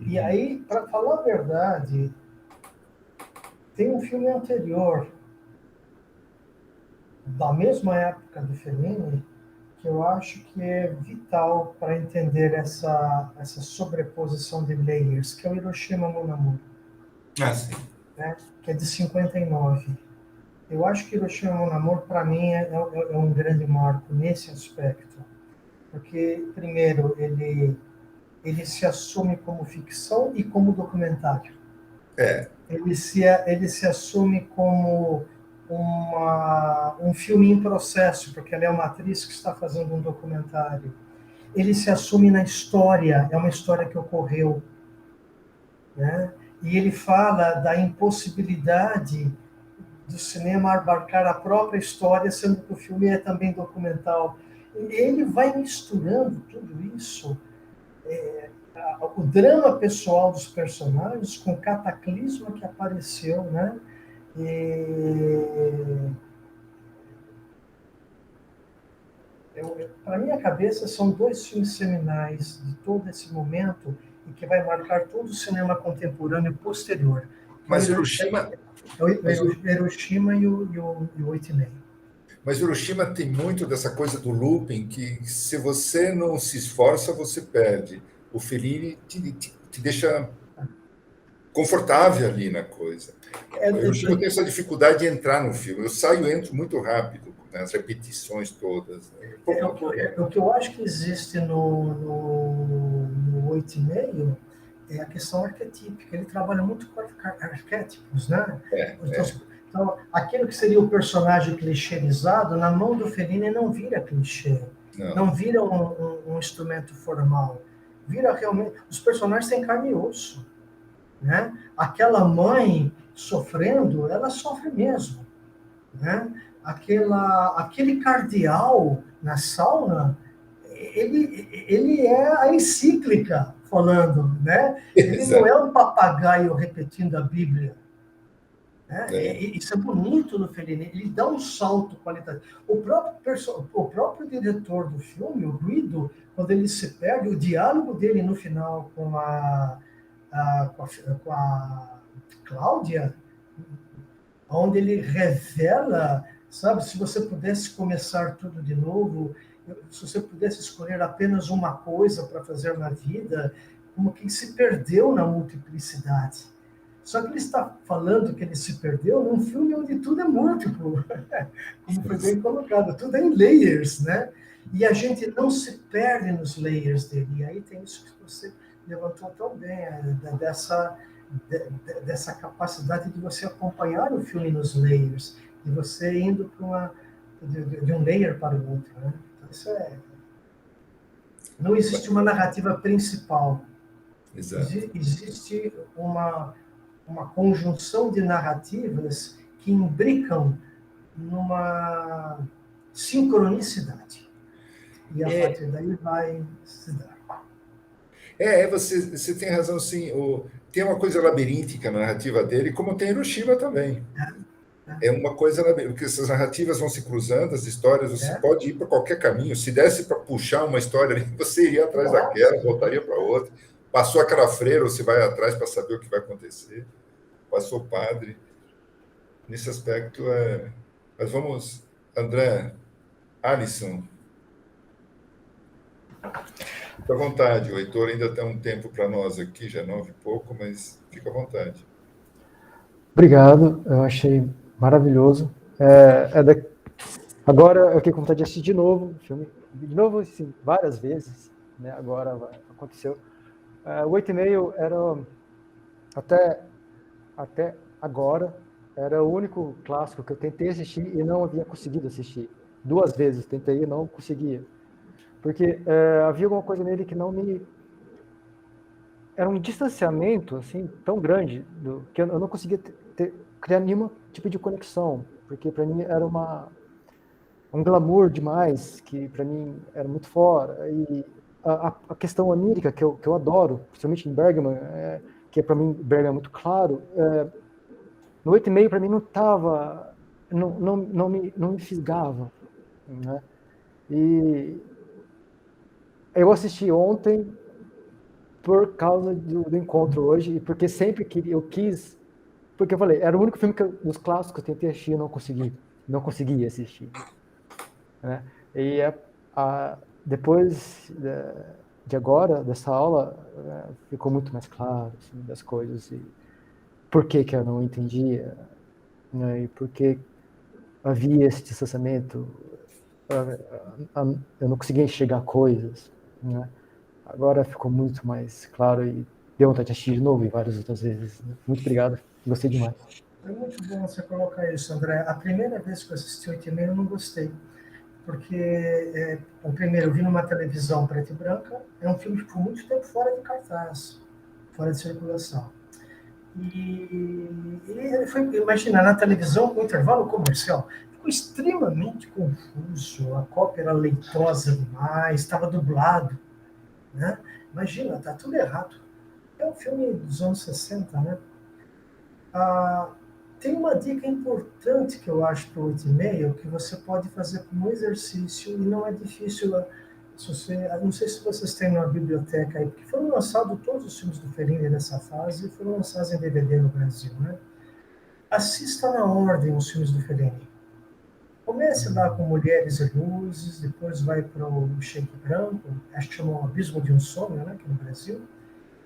E aí, para falar a verdade, tem um filme anterior, da mesma época do Fellini, que eu acho que é vital para entender essa sobreposição de layers, que é o Hiroshima Mon Amour, Sim. né? Que é de 59. Eu acho que Hiroshima Mon Amour, para mim, é um grande marco nesse aspecto. Porque, primeiro, ele se assume como ficção e como documentário. Ele se assume como um filme em processo, porque ela é uma atriz que está fazendo um documentário. Ele se assume na história, é uma história que ocorreu, né? E ele fala da impossibilidade do cinema abarcar a própria história, sendo que o filme é também documental. Ele vai misturando tudo isso, o drama pessoal dos personagens com o cataclisma que apareceu, né? Para minha cabeça, são dois filmes seminais de todo esse momento e que vai marcar todo o cinema contemporâneo posterior. Mas Hiroshima... Hiroshima e o 8,5. Mas Hiroshima tem muito dessa coisa do looping, que se você não se esforça, você perde. O Fellini te deixa confortável ali na coisa. Eu tenho essa dificuldade de entrar no filme. Eu saio e entro muito rápido, nas repetições todas. O que eu acho que existe no 8,5 é a questão arquetípica. Ele trabalha muito com arquétipos, né? Então, aquilo que seria o personagem clichêizado, na mão do Fellini não vira clichê. Não vira um instrumento formal. Vira realmente... Os personagens têm carne e osso. Né? Aquela mãe sofrendo, ela sofre mesmo. Né? Aquele cardeal na sauna, ele é a encíclica falando, né? Ele não é um papagaio repetindo a Bíblia. Né? Isso é bonito no Fellini, ele dá um salto qualitativo. O próprio diretor do filme, o Guido, quando ele se perde, o diálogo dele no final com a Cláudia, onde ele revela, sabe, se você pudesse começar tudo de novo, se você pudesse escolher apenas uma coisa para fazer na vida, como quem se perdeu na multiplicidade. Só que ele está falando que ele se perdeu num filme onde tudo é múltiplo, como foi bem colocado, tudo é em layers, né? E a gente não se perde nos layers dele. E aí tem isso que você levantou tão bem, dessa capacidade de você acompanhar o filme nos layers, de você indo de um layer para o outro. Né? Então, isso não existe uma narrativa principal. Existe uma conjunção de narrativas que imbricam numa sincronicidade. E a partir daí vai se dar. Você tem razão, sim. Tem uma coisa labiríntica na narrativa dele, como tem Hiroshima também. É uma coisa labiríntica, porque essas narrativas vão se cruzando, as histórias, você pode ir para qualquer caminho. Se desse para puxar uma história ali, você iria atrás daquela, voltaria para outra. Passou aquela freira, você vai atrás para saber o que vai acontecer. Passou o padre. Nesse aspecto, Mas vamos, André, Alisson. Fica à vontade, o Heitor ainda tem um tempo para nós aqui, já 9 e pouco, mas fica à vontade. Obrigado, eu achei maravilhoso. Agora eu fiquei com vontade de assistir de novo o filme, assim, várias vezes, né? Agora aconteceu. O 8,5 era, até agora, era o único clássico que eu tentei assistir e não havia conseguido assistir. 2 vezes tentei e não conseguia. Porque havia alguma coisa nele que não me... Era um distanciamento assim, tão grande que eu não conseguia criar nenhum tipo de conexão. Porque para mim era um glamour demais, que para mim era muito fora. E a questão onírica, que eu adoro, principalmente em Bergman, que para mim Bergman é muito claro, no 8,5 para mim não estava... Não me fisgava. Né? E... eu assisti ontem por causa do encontro hoje, e porque sempre que eu quis, porque eu falei, era o único filme dos clássicos que eu tentei assistir e não consegui assistir. Né? E depois de agora, dessa aula, ficou muito mais claro assim, das coisas, e por que eu não entendia, né? E por que havia esse distanciamento, eu não conseguia enxergar coisas, né? Agora ficou muito mais claro e deu vontade de assistir de novo e várias outras vezes. Muito obrigado, gostei demais. É muito bom você colocar isso, André. A primeira vez que eu assisti 8,5 eu não gostei, porque, o primeiro, eu vi numa televisão preta e branca, é um filme que ficou muito tempo fora de cartaz, fora de circulação. E ele foi, imagina, na televisão, com intervalo comercial, ficou extremamente confuso, a cópia era leitosa demais, estava dublado. Né? Imagina, tá tudo errado. É um filme dos anos 60, né? Tem uma dica importante que eu acho para o 8,5, que você pode fazer como exercício, e não é difícil. Se você, não sei se vocês têm uma biblioteca aí, porque foram lançados todos os filmes do Fellini nessa fase e foram lançados em DVD no Brasil, né? Assista na ordem os filmes do Fellini. Comece lá com Mulheres e Luzes, depois vai para o Shake Branco, acho que chama O Abismo de um Sonho, né, aqui no Brasil.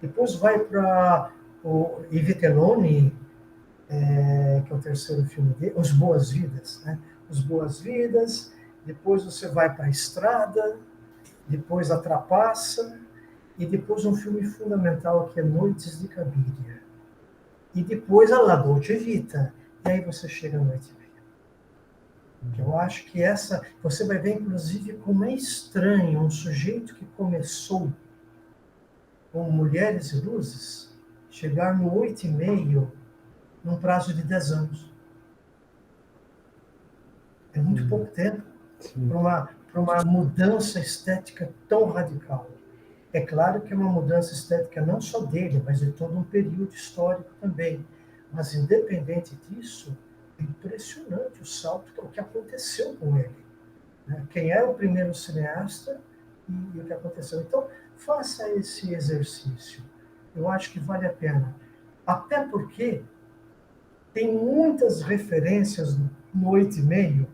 Depois vai para o I Vitelloni, que é o terceiro filme dele, Os Boas-Vidas, né? Os Boas-Vidas, depois você vai para a Estrada, depois A Trapaça, e depois um filme fundamental que é Noites de Cabiria. E depois a La Dolce Vita, e aí você chega à Noite e Meia. Eu acho que essa, você vai ver inclusive como é estranho um sujeito que começou com Mulheres e Luzes, chegar no 8,5 num prazo de 10 anos. É muito pouco tempo para uma mudança estética tão radical. É claro que é uma mudança estética não só dele, mas de todo um período histórico também. Mas, independente disso, é impressionante o salto, o que aconteceu com ele. Né? Quem é o primeiro cineasta e o que aconteceu. Então, faça esse exercício. Eu acho que vale a pena. Até porque tem muitas referências no 8,5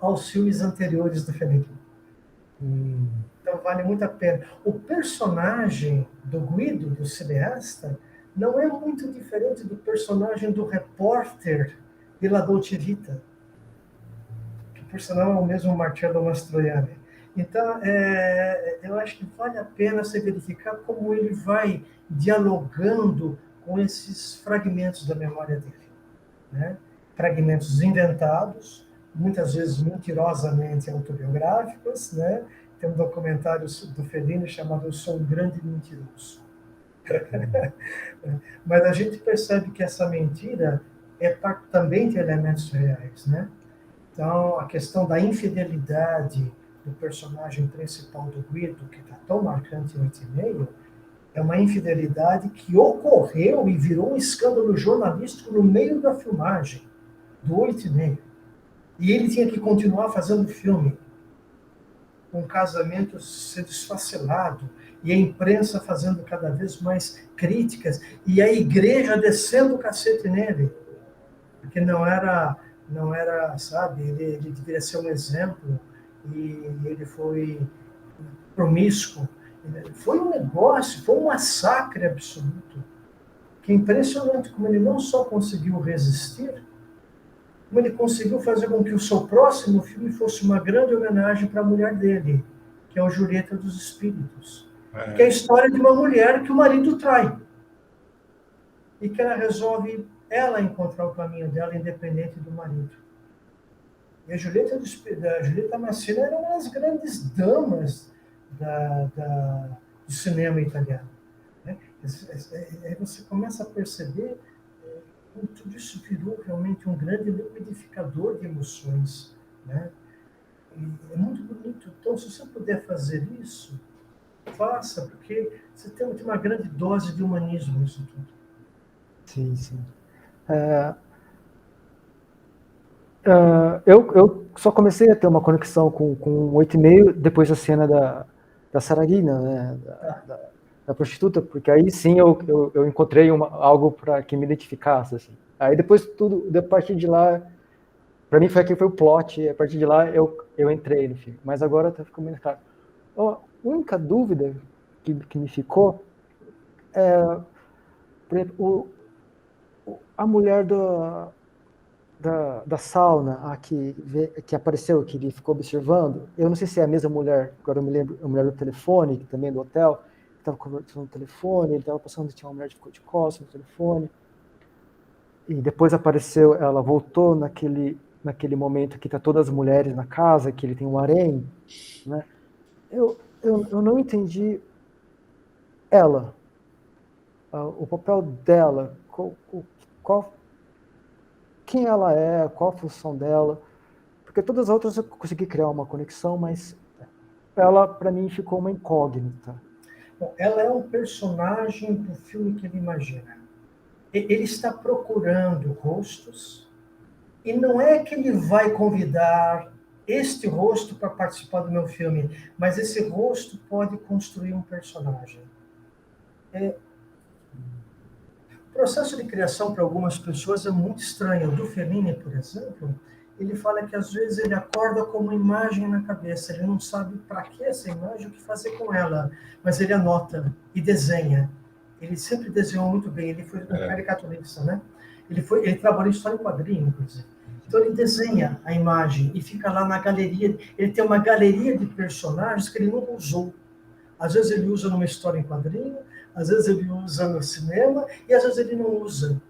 aos filmes anteriores do Fellini. Então vale muito a pena. O personagem do Guido, do cineasta, não é muito diferente do personagem do repórter de La Dolce Vita, que por sinal é o mesmo Marcello Mastroianni. Então, eu acho que vale a pena você verificar como ele vai dialogando com esses fragmentos da memória dele. Né? Fragmentos inventados, muitas vezes mentirosamente autobiográficos, né? Tem um documentário do Fellini chamado Eu Sou um Grande Mentiroso. Mas a gente percebe que essa mentira é parte também de elementos reais, né? Então, a questão da infidelidade do personagem principal do Guido, que está tão marcante em 8,5, é uma infidelidade que ocorreu e virou um escândalo jornalístico no meio da filmagem do 8,5. E ele tinha que continuar fazendo filme, com o casamento sendo esfacelado, e a imprensa fazendo cada vez mais críticas, e a igreja descendo o cacete nele, porque não era, sabe, ele deveria ser um exemplo, e ele foi promíscuo. Foi um negócio, foi um massacre absoluto. Que é impressionante como ele não só conseguiu resistir, como ele conseguiu fazer com que o seu próximo filme fosse uma grande homenagem para a mulher dele, que é o Julieta dos Espíritos. Que é a história de uma mulher que o marido trai. E que ela resolve, ela encontrar o caminho dela, independente do marido. E a Julieta Massina era uma das grandes damas do cinema italiano. Né? Aí você começa a perceber como tudo isso virou realmente um grande liquidificador de emoções. Né? E é muito bonito. Então, se você puder fazer isso, faça, porque você tem uma grande dose de humanismo nisso tudo. Sim, sim. Eu só comecei a ter uma conexão com 8,5 depois da cena da Saragina, né, da prostituta, porque aí sim eu encontrei algo para que me identificasse. Assim. Aí depois tudo, a partir de lá, para mim foi o plot, e a partir de lá eu entrei no filme. Mas agora está ficando menos claro. A única dúvida que me ficou é, por exemplo, a mulher da sauna que apareceu, que ele ficou observando, eu não sei se é a mesma mulher, agora eu me lembro, a mulher do telefone, que também é do hotel, que estava conversando no telefone, ele estava passando, tinha uma mulher que ficou de costas no telefone, e depois apareceu, ela voltou naquele momento que está todas as mulheres na casa, que ele tem um harém, né? Eu não entendi ela, o papel dela, quem ela é, qual a função dela, porque todas as outras eu consegui criar uma conexão, mas ela, para mim, ficou uma incógnita. Bom, ela é um personagem do filme que ele imagina. Ele está procurando rostos, e não é que ele vai convidar este rosto para participar do meu filme, mas esse rosto pode construir um personagem. O processo de criação para algumas pessoas é muito estranho. O do Fellini, por exemplo, ele fala que às vezes ele acorda com uma imagem na cabeça, ele não sabe para que essa imagem, o que fazer com ela, mas ele anota e desenha. Ele sempre desenhou muito bem, ele foi um caricaturista, né? Ele trabalhou em história em quadrinho, inclusive. Então ele desenha a imagem e fica lá na galeria, ele tem uma galeria de personagens que ele nunca usou. Às vezes ele usa numa história em quadrinho, às vezes ele usa no cinema e às vezes ele não usa.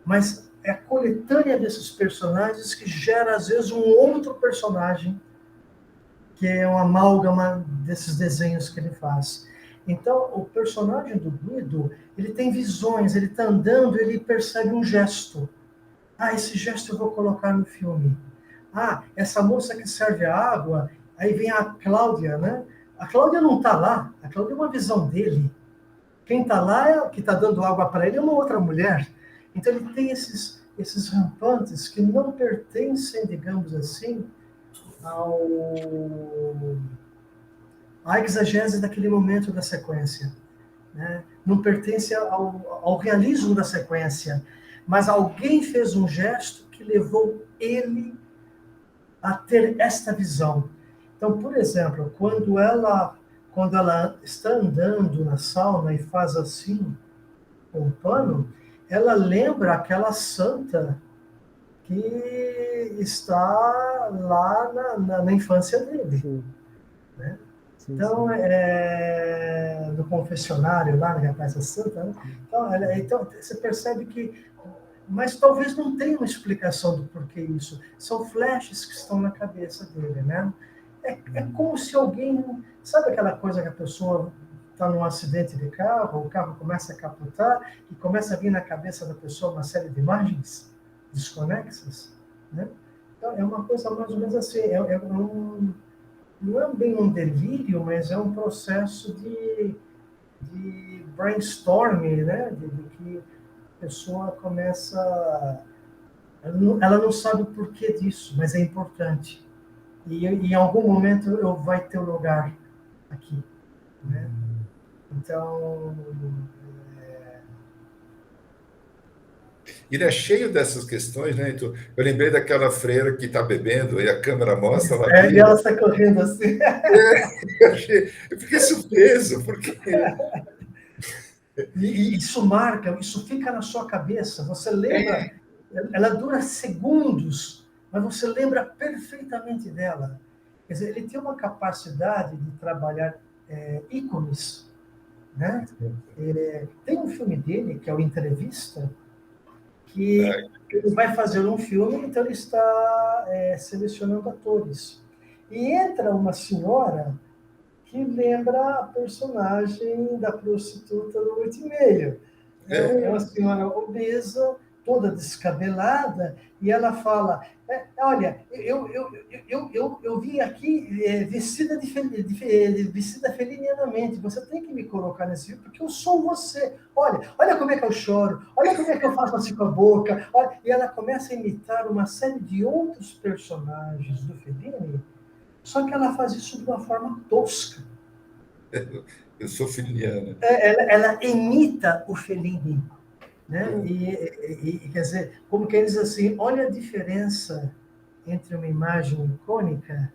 Mas é a coletânea desses personagens que gera, às vezes, um outro personagem, que é uma amálgama desses desenhos que ele faz. Então, o personagem do Guido, ele tem visões, ele está andando, ele percebe um gesto. Ah, esse gesto eu vou colocar no filme. Ah, essa moça que serve a água, aí vem a Cláudia, né? A Cláudia não está lá, a Cláudia é uma visão dele. Quem está lá, que está dando água para ele, é uma outra mulher. Então ele tem esses rampantes que não pertencem, digamos assim, à exegese daquele momento da sequência. Né? Não pertence ao realismo da sequência. Mas alguém fez um gesto que levou ele a ter esta visão. Então, por exemplo, quando ela está andando na sauna e faz assim com o pano, ela lembra aquela santa que está lá na infância dele. Né? Então, no confessionário, lá na Casa Santa, né? Então, você percebe que... Mas talvez não tenha uma explicação do porquê isso. São flashes que estão na cabeça dele, né? É como se alguém... Sabe aquela coisa que a pessoa está num acidente de carro, o carro começa a capotar e começa a vir na cabeça da pessoa uma série de imagens desconexas, né? Então, é uma coisa mais ou menos assim. Não é bem um delírio, mas é um processo de brainstorming, né? De que a pessoa começa... Ela não sabe o porquê disso, mas é importante. E em algum momento eu vai ter um lugar aqui, né? Então... Ele é cheio dessas questões, né? Então, eu lembrei daquela freira que está bebendo, e a câmera mostra lá. E ela está correndo assim. Eu fiquei surpreso, porque... E isso marca, isso fica na sua cabeça. Você lembra, ela dura segundos, mas você lembra perfeitamente dela. Quer dizer, ele tem uma capacidade de trabalhar ícones, né? Tem um filme dele, que é o Entrevista, que ele vai fazer um filme, então ele está selecionando atores. E entra uma senhora que lembra a personagem da prostituta do 8,5. É uma senhora obesa, toda descabelada, e ela fala, olha, eu vim aqui vestida vestida felinianamente, você tem que me colocar nesse filme, porque eu sou você. Olha como é que eu choro, olha como é que eu faço assim com a boca. Olha. E ela começa a imitar uma série de outros personagens do Fellini, só que ela faz isso de uma forma tosca. Eu sou feliniana. Ela imita o Fellini. Né? E quer dizer, como que eles diz assim, olha a diferença entre uma imagem icônica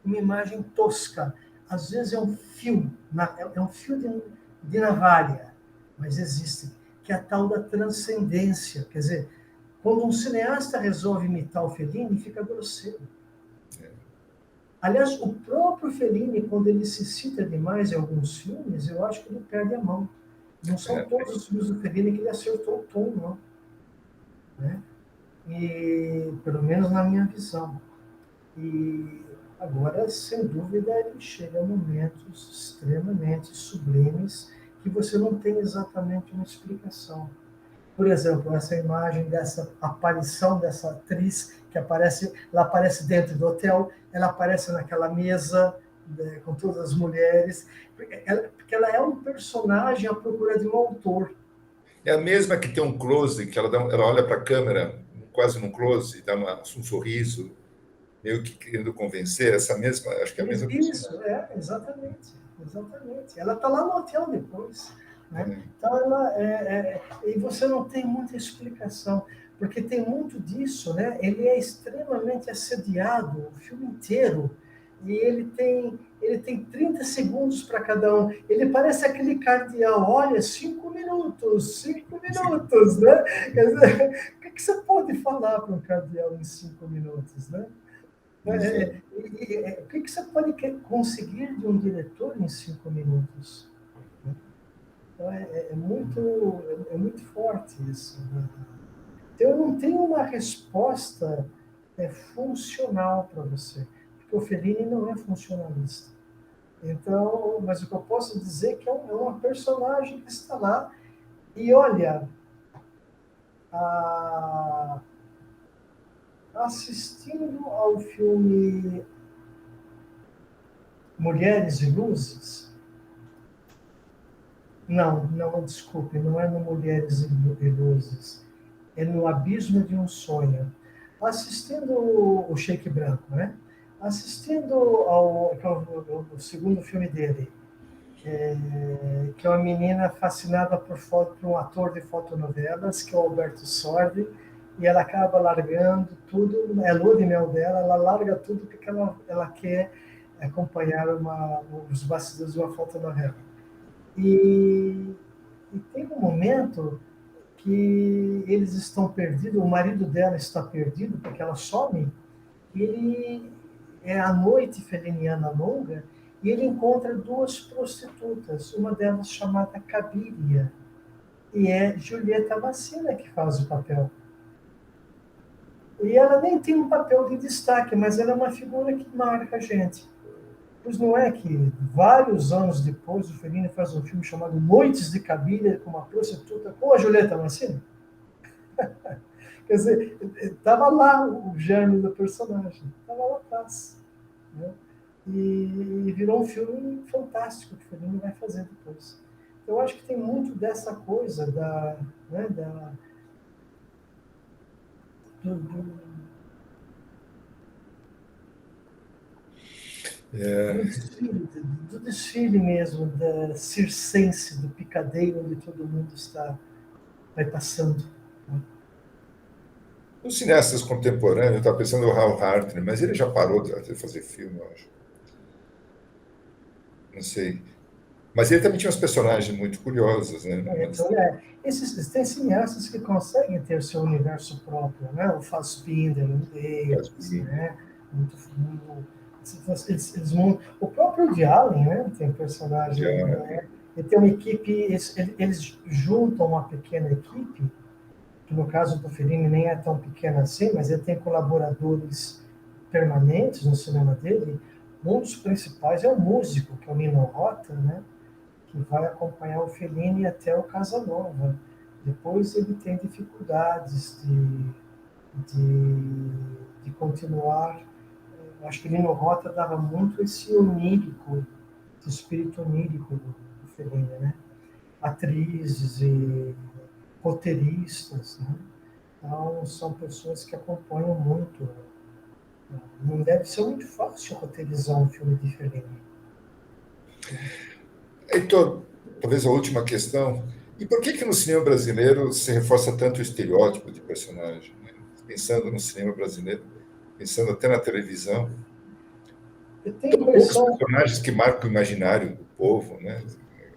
e uma imagem tosca. Às vezes é um fio, de navalha, mas existe, que é a tal da transcendência. Quer dizer, quando um cineasta resolve imitar o Fellini, fica grosseiro. Aliás, o próprio Fellini, quando ele se cita demais em alguns filmes, eu acho que ele perde a mão. Não são todos os filmes do Fellini que ele acertou o tom, não. Né? E, pelo menos na minha visão. E agora, sem dúvida, ele chega a momentos extremamente sublimes que você não tem exatamente uma explicação. Por exemplo, essa imagem dessa aparição dessa atriz que aparece, ela aparece dentro do hotel, ela aparece naquela mesa com todas as mulheres, porque ela é um personagem à procura de um autor. É a mesma que tem um close, que ela olha para a câmera, quase num close, dá um sorriso, meio que querendo convencer, essa mesma, acho que é a mesma Isso, personagem. exatamente. Exatamente. Ela está lá no hotel depois. Né? É. Então, e você não tem muita explicação, porque tem muito disso, né? Ele é extremamente assediado o filme inteiro, e ele tem 30 segundos para cada um. Ele parece aquele cardeal, olha, 5 minutos, 5 minutos, né? Quer dizer, o que você pode falar para um cardeal em 5 minutos, né? O que você pode conseguir de um diretor em 5 minutos? Então, é muito forte isso. Né? Então, eu não tenho uma resposta funcional para você, porque o Fellini não é funcionalista. Então, mas o que eu posso dizer é que é uma personagem que está lá e olha, a, assistindo ao filme Mulheres e Luzes. Não, desculpe, não é no Mulheres e Luzes. É no Abismo de um Sonho. Assistindo o Shake Branco, né? Assistindo ao segundo filme dele, que é uma menina fascinada por um ator de fotonovelas, que é o Alberto Sordi, e ela acaba largando tudo, é a lua de mel dela, ela larga tudo porque ela quer acompanhar os bastidores de uma fotonovela. E tem um momento que eles estão perdidos, o marido dela está perdido, porque ela some, e ele é a noite feliniana longa, e ele encontra duas prostitutas, uma delas chamada Cabiria, e é Julieta Massina que faz o papel. E ela nem tem um papel de destaque, mas ela é uma figura que marca a gente. Pois não é que vários anos depois o Fellini faz um filme chamado Noites de Cabiria com uma prostituta com a Julieta Massina? Quer dizer, estava lá o gênio do personagem, estava lá atrás. Né? E virou um filme fantástico que o Fellini vai fazer depois. Então, eu acho que tem muito dessa coisa do do desfile mesmo, da circense, do picadeiro onde todo mundo vai passando. Né? Os cineastas contemporâneos, eu estava pensando no Hal Hartley, mas ele já parou de fazer filme, eu acho. Não sei. Mas ele também tinha uns personagens muito curiosos, né? Então, tem cineastas que conseguem ter seu universo próprio, né? O Fassbinder, um deles, né? O próprio Woody Allen, né? Tem personagem, né? Ele tem uma equipe, eles juntam uma pequena equipe, que no caso do Fellini nem é tão pequena assim, mas ele tem colaboradores permanentes no cinema dele. Um dos principais é o músico, que é o Nino Rota, né? Que vai acompanhar o Fellini até o Casanova. Depois ele tem dificuldades de continuar. Eu acho que Nino Rota dava muito esse onírico, esse espírito onírico do Fellini, né? Atrizes e roteiristas, né? Então, são pessoas que acompanham muito. Não deve ser muito fácil roteirizar um filme de Fellini. Heitor, talvez a última questão. E por que no cinema brasileiro se reforça tanto o estereótipo de personagem? Né? Pensando no cinema brasileiro, pensando até na televisão. Tem poucos personagens que marcam o imaginário do povo, né?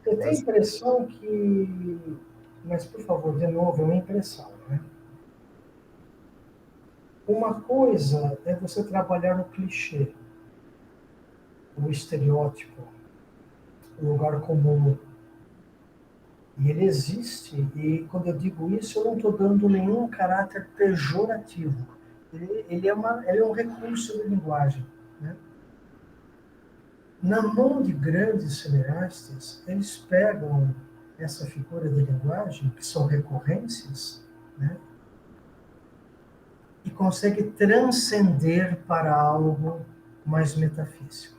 Eu tenho a impressão que... Mas, por favor, de novo, é uma impressão, né? Uma coisa é você trabalhar no clichê, o estereótipo, o lugar comum. E ele existe, e quando eu digo isso, eu não estou dando nenhum caráter pejorativo. Ele é um recurso de linguagem. Né? Na mão de grandes cineastas, eles pegam essa figura de linguagem, que são recorrências, né? E conseguem transcender para algo mais metafísico.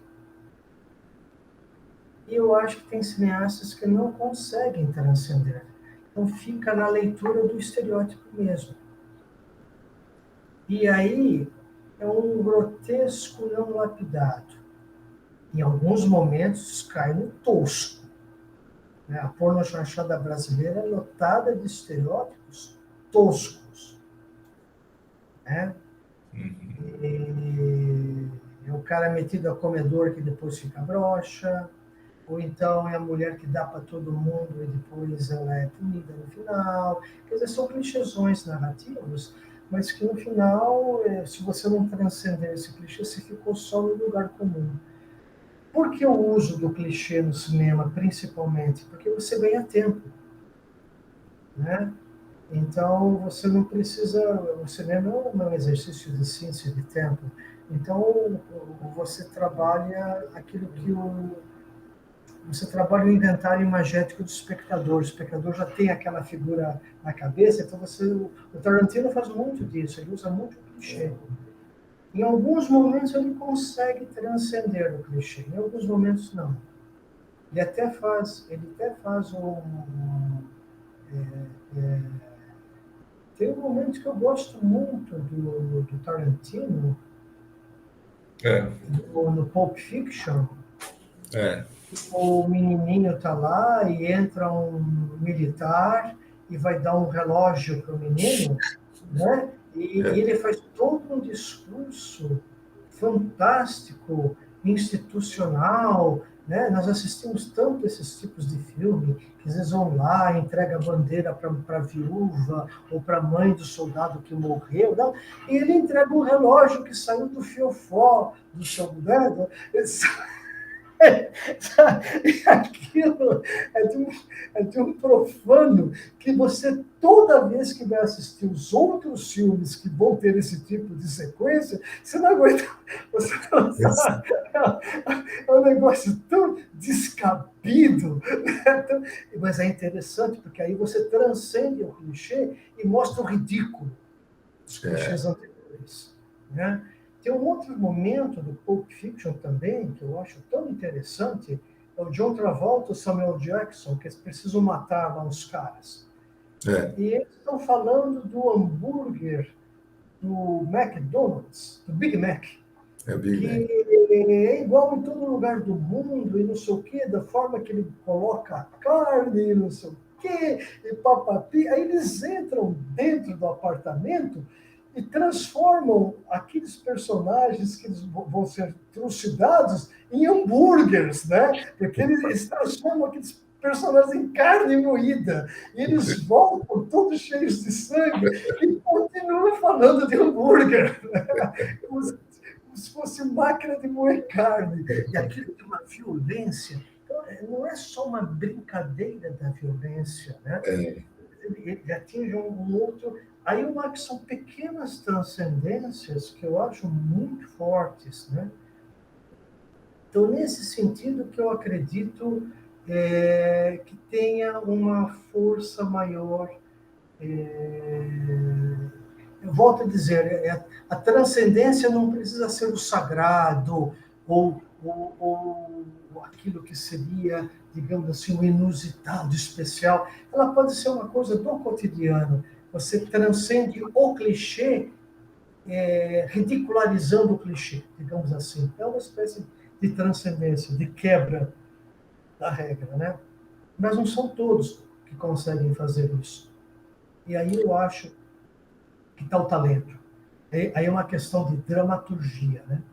E eu acho que tem cineastas que não conseguem transcender. Então fica na leitura do estereótipo mesmo. E aí é um grotesco não lapidado. Em alguns momentos cai no tosco. A pornochanchada brasileira é lotada de estereótipos toscos. Né? E é o cara metido a comedor que depois fica broxa, ou então é a mulher que dá para todo mundo e depois ela é punida no final. Quer dizer, são clichêsões narrativos, mas que no final, se você não transcender esse clichê, você ficou só no lugar comum. Por que o uso do clichê no cinema, principalmente? Porque você ganha tempo. Né? Então, você não precisa... O cinema é um exercício de síntese de tempo. Então, você trabalha aquilo que Você trabalha o inventário imagético do espectador. O espectador já tem aquela figura na cabeça, então o Tarantino faz muito disso, ele usa muito o clichê. Em alguns momentos ele consegue transcender o clichê, em alguns momentos não. Ele até faz tem um momento que eu gosto muito do Tarantino, no Pulp Fiction. O menininho está lá e entra um militar e vai dar um relógio para o menino, né? E ele faz todo um discurso fantástico, institucional, né? Nós assistimos tanto esses tipos de filme, que às vezes vão lá, entrega a bandeira para a viúva ou para a mãe do soldado que morreu, não? E ele entrega um relógio que saiu do fiofó do seu dedo. Aquilo é de um profano que você, toda vez que vai assistir os outros filmes que vão ter esse tipo de sequência, você não aguenta. Você não sabe, é um negócio tão descabido. Né? Mas é interessante, porque aí você transcende o clichê e mostra o ridículo dos clichês anteriores. Né? Tem um outro momento do Pulp Fiction também, que eu acho tão interessante, é o John Travolta e o Samuel Jackson, que eles precisam matar lá uns caras. E eles estão falando do hambúrguer do McDonald's, do Big Mac, que é igual em todo lugar do mundo, e não sei o quê, da forma que ele coloca a carne, e não sei o quê, e papapi. Aí eles entram dentro do apartamento e transformam aqueles personagens que eles vão ser trucidados em hambúrgueres, né? Porque eles transformam aqueles personagens em carne moída, e eles voltam todos cheios de sangue e continuam falando de hambúrguer, né? Como se fosse máquina de moer carne. E aquilo tem uma violência. Então, não é só uma brincadeira da violência, né? Ele atinge um outro... Aí eu acho que são pequenas transcendências que eu acho muito fortes, né? Então, nesse sentido que eu acredito que tenha uma força maior. Eu volto a dizer, a transcendência não precisa ser o sagrado ou aquilo que seria, digamos assim, o inusitado, especial. Ela pode ser uma coisa do cotidiano. Você transcende o clichê, ridicularizando o clichê, digamos assim. É uma espécie de transcendência, de quebra da regra, né? Mas não são todos que conseguem fazer isso. E aí eu acho que está o talento. Aí é uma questão de dramaturgia, né?